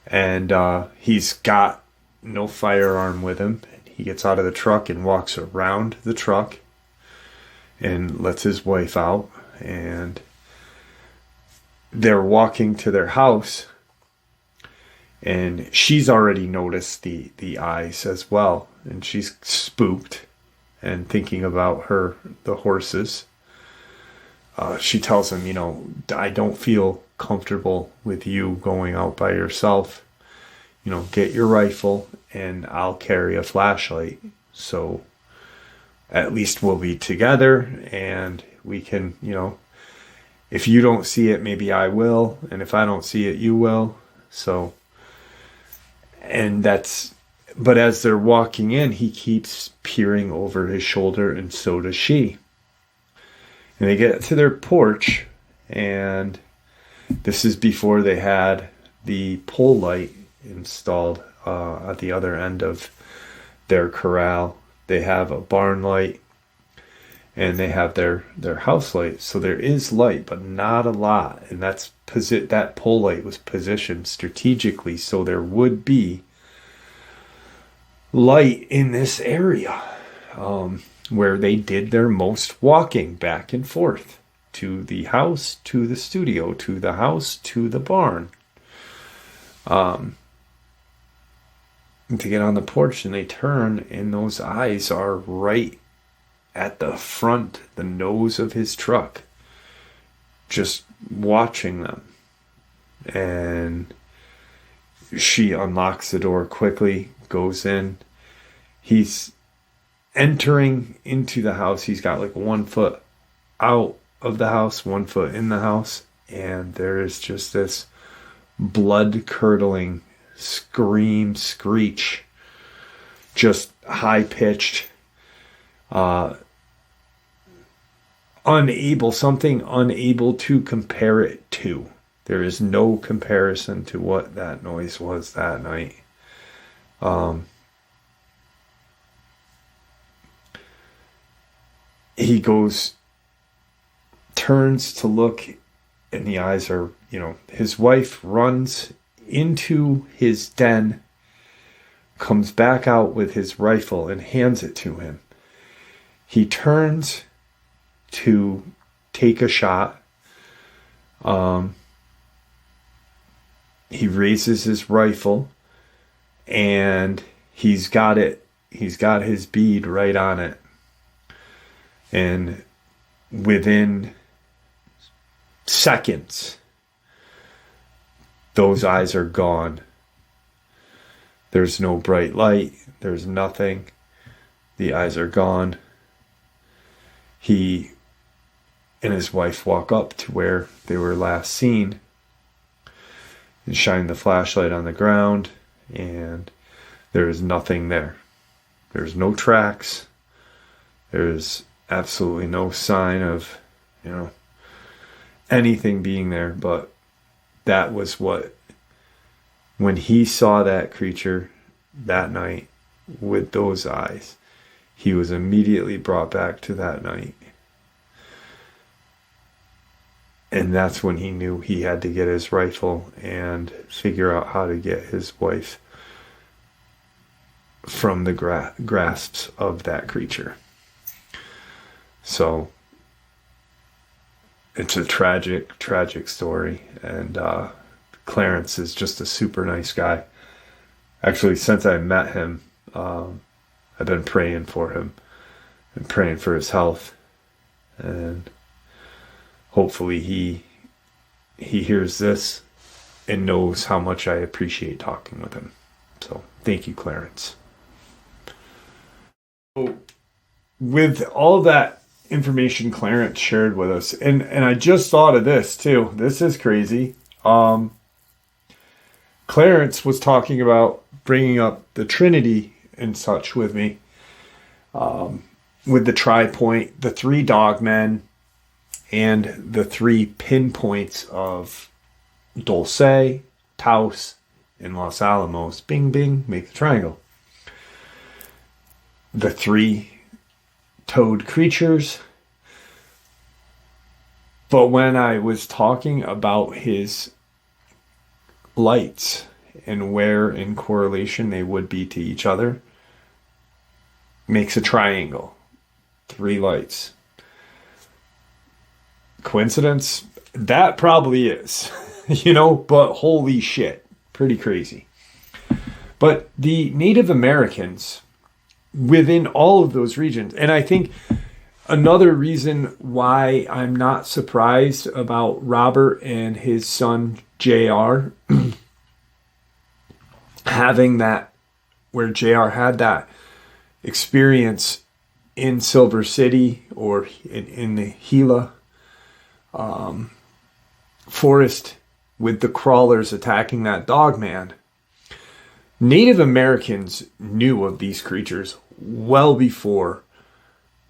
And he's got no firearm with him. He gets out of the truck and walks around the truck and lets his wife out. And they're walking to their house, and she's already noticed the eyes as well. And she's spooked and thinking about the horses. She tells him, I don't feel comfortable with you going out by yourself. Get your rifle and I'll carry a flashlight. So at least we'll be together, and we can, if you don't see it, maybe I will. And if I don't see it, you will. So, but as they're walking in, he keeps peering over his shoulder, and so does she. And they get to their porch, and this is before they had the pole light installed at the other end of their corral. They have a barn light, and they have their house light. So there is light, but not a lot. And that pole light was positioned strategically so there would be light in this area, where they did their most walking back and forth to the house, to the studio, to the house, to the barn. To get on the porch, and they turn, and those eyes are right at the front, the nose of his truck, just watching them. And she unlocks the door quickly, goes in. He's entering into the house. He's got like 1 foot out of the house, 1 foot in the house, and there is just this blood-curdling screech, just high-pitched, unable to compare it to. There is no comparison to what that noise was that night. He turns to look, and the eyes are, his wife runs into his den, comes back out with his rifle and hands it to him. He turns to take a shot. He raises his rifle, and he's got his bead right on it. And within seconds, those eyes are gone. There's no bright light. There's nothing. The eyes are gone. He and his wife walk up to where they were last seen and shine the flashlight on the ground, and there is nothing there. There's no tracks. There's absolutely no sign of, anything being there. But that was when he saw that creature that night with those eyes, he was immediately brought back to that night. And that's when he knew he had to get his rifle and figure out how to get his wife from the grasps of that creature. So it's a tragic, tragic story. And Clarence is just a super nice guy. Actually, since I met him, I've been praying for him and praying for his health. And hopefully he hears this and knows how much I appreciate talking with him. So thank you, Clarence. With all that information Clarence shared with us, and I just thought of this too. This is crazy. Clarence was talking about bringing up the Trinity and such with me, with the tri-point, the 3 dogmen, and the 3 pinpoints of Dulce, Taos, and Los Alamos. Bing, bing, make the triangle. The 3 toed creatures. But when I was talking about his lights and where in correlation they would be to each other, makes a triangle. 3 lights. Coincidence? That probably is. But holy shit. Pretty crazy. But the Native Americans within all of those regions, and I think another reason why I'm not surprised about Robert and his son JR having that, where JR had that experience in Silver City or in the Gila forest with the crawlers attacking that Dogman. Native Americans knew of these creatures well before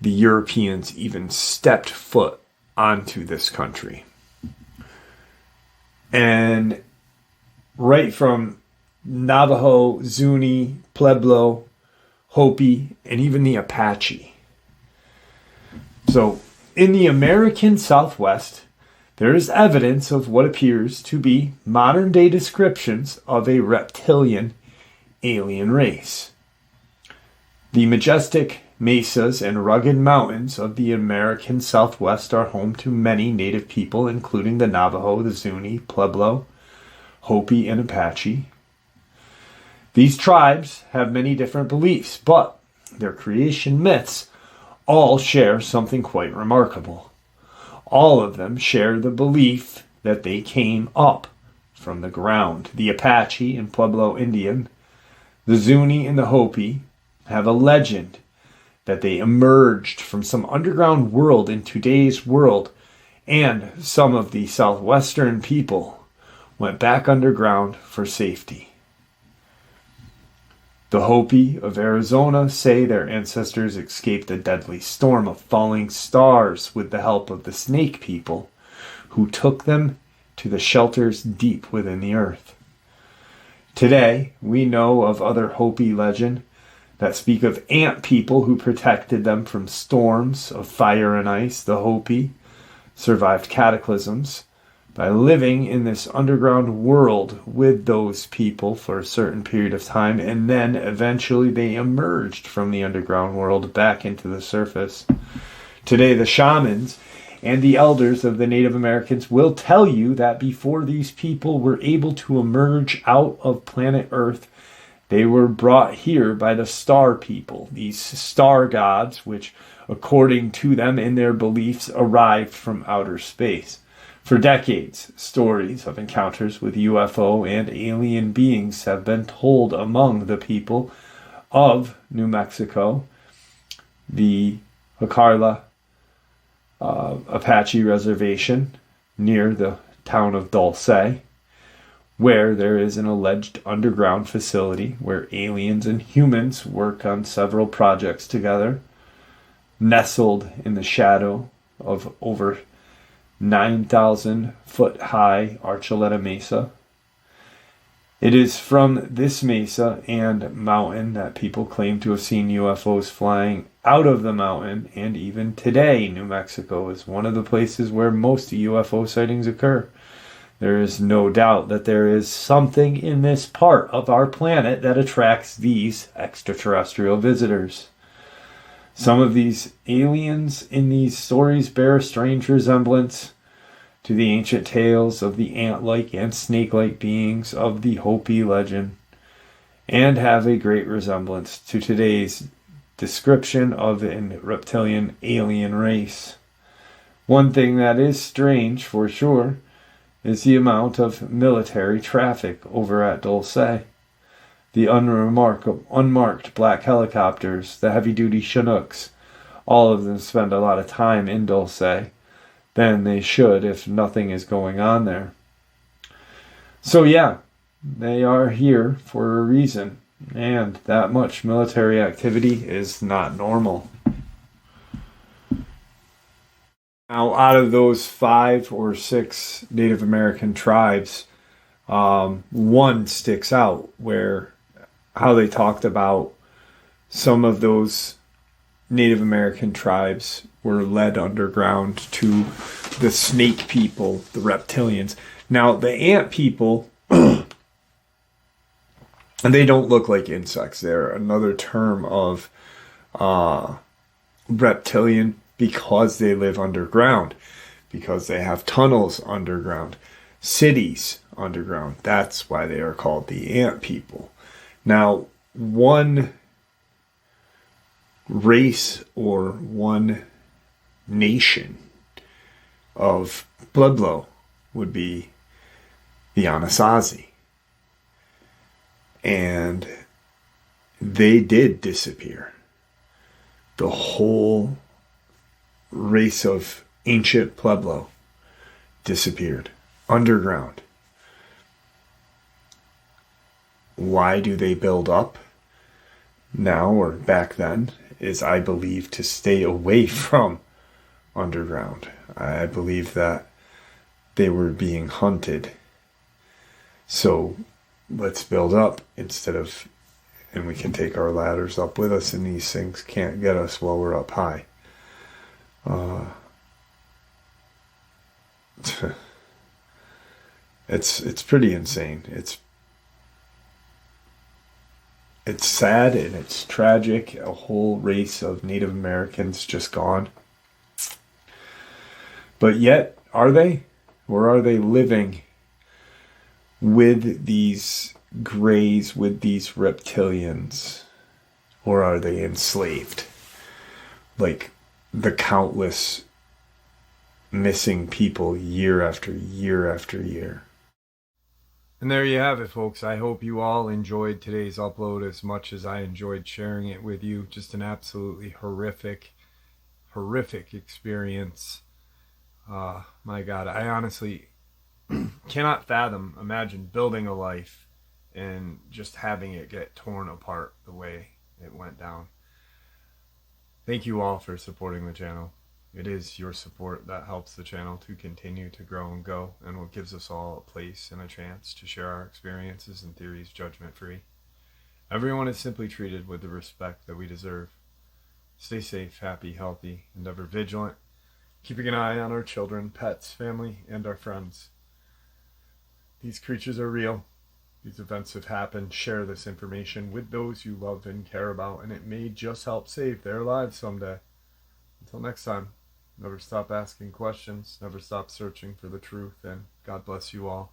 the Europeans even stepped foot onto this country. And right from Navajo, Zuni, Pueblo, Hopi, and even the Apache. So in the American Southwest, there is evidence of what appears to be modern-day descriptions of a reptilian alien race. The majestic mesas and rugged mountains of the American Southwest are home to many native people, including the Navajo, the Zuni, Pueblo, Hopi, and Apache. These tribes have many different beliefs, but their creation myths all share something quite remarkable. All of them share the belief that they came up from the ground. The Apache and Pueblo Indian, the Zuni and the Hopi have a legend that they emerged from some underground world in today's world, and some of the southwestern people went back underground for safety. The Hopi of Arizona say their ancestors escaped a deadly storm of falling stars with the help of the snake people, who took them to the shelters deep within the earth. Today, we know of other Hopi legend that speak of ant people who protected them from storms of fire and ice. The Hopi survived cataclysms by living in this underground world with those people for a certain period of time, and then eventually they emerged from the underground world back into the surface. Today, the shamans and the elders of the Native Americans will tell you that before these people were able to emerge out of planet Earth, they were brought here by the star people, these star gods, which, according to them in their beliefs, arrived from outer space. For decades, stories of encounters with UFO and alien beings have been told among the people of New Mexico, the Jicarilla Apache Reservation near the town of Dulce, where there is an alleged underground facility where aliens and humans work on several projects together, nestled in the shadow of over 9,000 foot high Archuleta Mesa. It is from this mesa and mountain that people claim to have seen UFOs flying out of the mountain, and even today New Mexico is one of the places where most UFO sightings occur. There is no doubt that there is something in this part of our planet that attracts these extraterrestrial visitors. Some of these aliens in these stories bear a strange resemblance to the ancient tales of the ant-like and snake-like beings of the Hopi legend, and have a great resemblance to today's description of a reptilian alien race. One thing that is strange, for sure, is the amount of military traffic over at Dulce. The unmarked black helicopters, the heavy-duty Chinooks, all of them spend a lot of time in Dulce than they should if nothing is going on there. So yeah, they are here for a reason, and that much military activity is not normal. Now, out of those 5 or 6 Native American tribes, one sticks out where how they talked about some of those Native American tribes were led underground to the snake people, the reptilians. Now, the ant people, and they don't look like insects. They're another term of reptilian because they live underground, because they have tunnels underground, cities underground. That's why they are called the ant people. Now, one race or one nation of Pueblo would be the Anasazi. And they did disappear. The whole race of ancient Pueblo disappeared underground. Why do they build up now or back then is, I believe, to stay away from underground. I believe that they were being hunted. So let's build up instead of, and we can take our ladders up with us, and these things can't get us while we're up high. It's pretty insane. It's sad and it's tragic. A whole race of Native Americans just gone. But yet, are they? Or are they living with these greys, with these reptilians? Or are they enslaved? Like the countless missing people year after year after year. And there you have it, folks. I hope you all enjoyed today's upload as much as I enjoyed sharing it with you. Just an absolutely horrific experience. My God, I honestly cannot imagine building a life and just having it get torn apart the way it went down. Thank you all for supporting the channel. It is your support that helps the channel to continue to grow and go, and what gives us all a place and a chance to share our experiences and theories judgment-free. Everyone is simply treated with the respect that we deserve. Stay safe, happy, healthy, and ever vigilant, keeping an eye on our children, pets, family, and our friends. These creatures are real. These events have happened. Share this information with those you love and care about, and it may just help save their lives someday. Until next time, never stop asking questions, never stop searching for the truth, and God bless you all.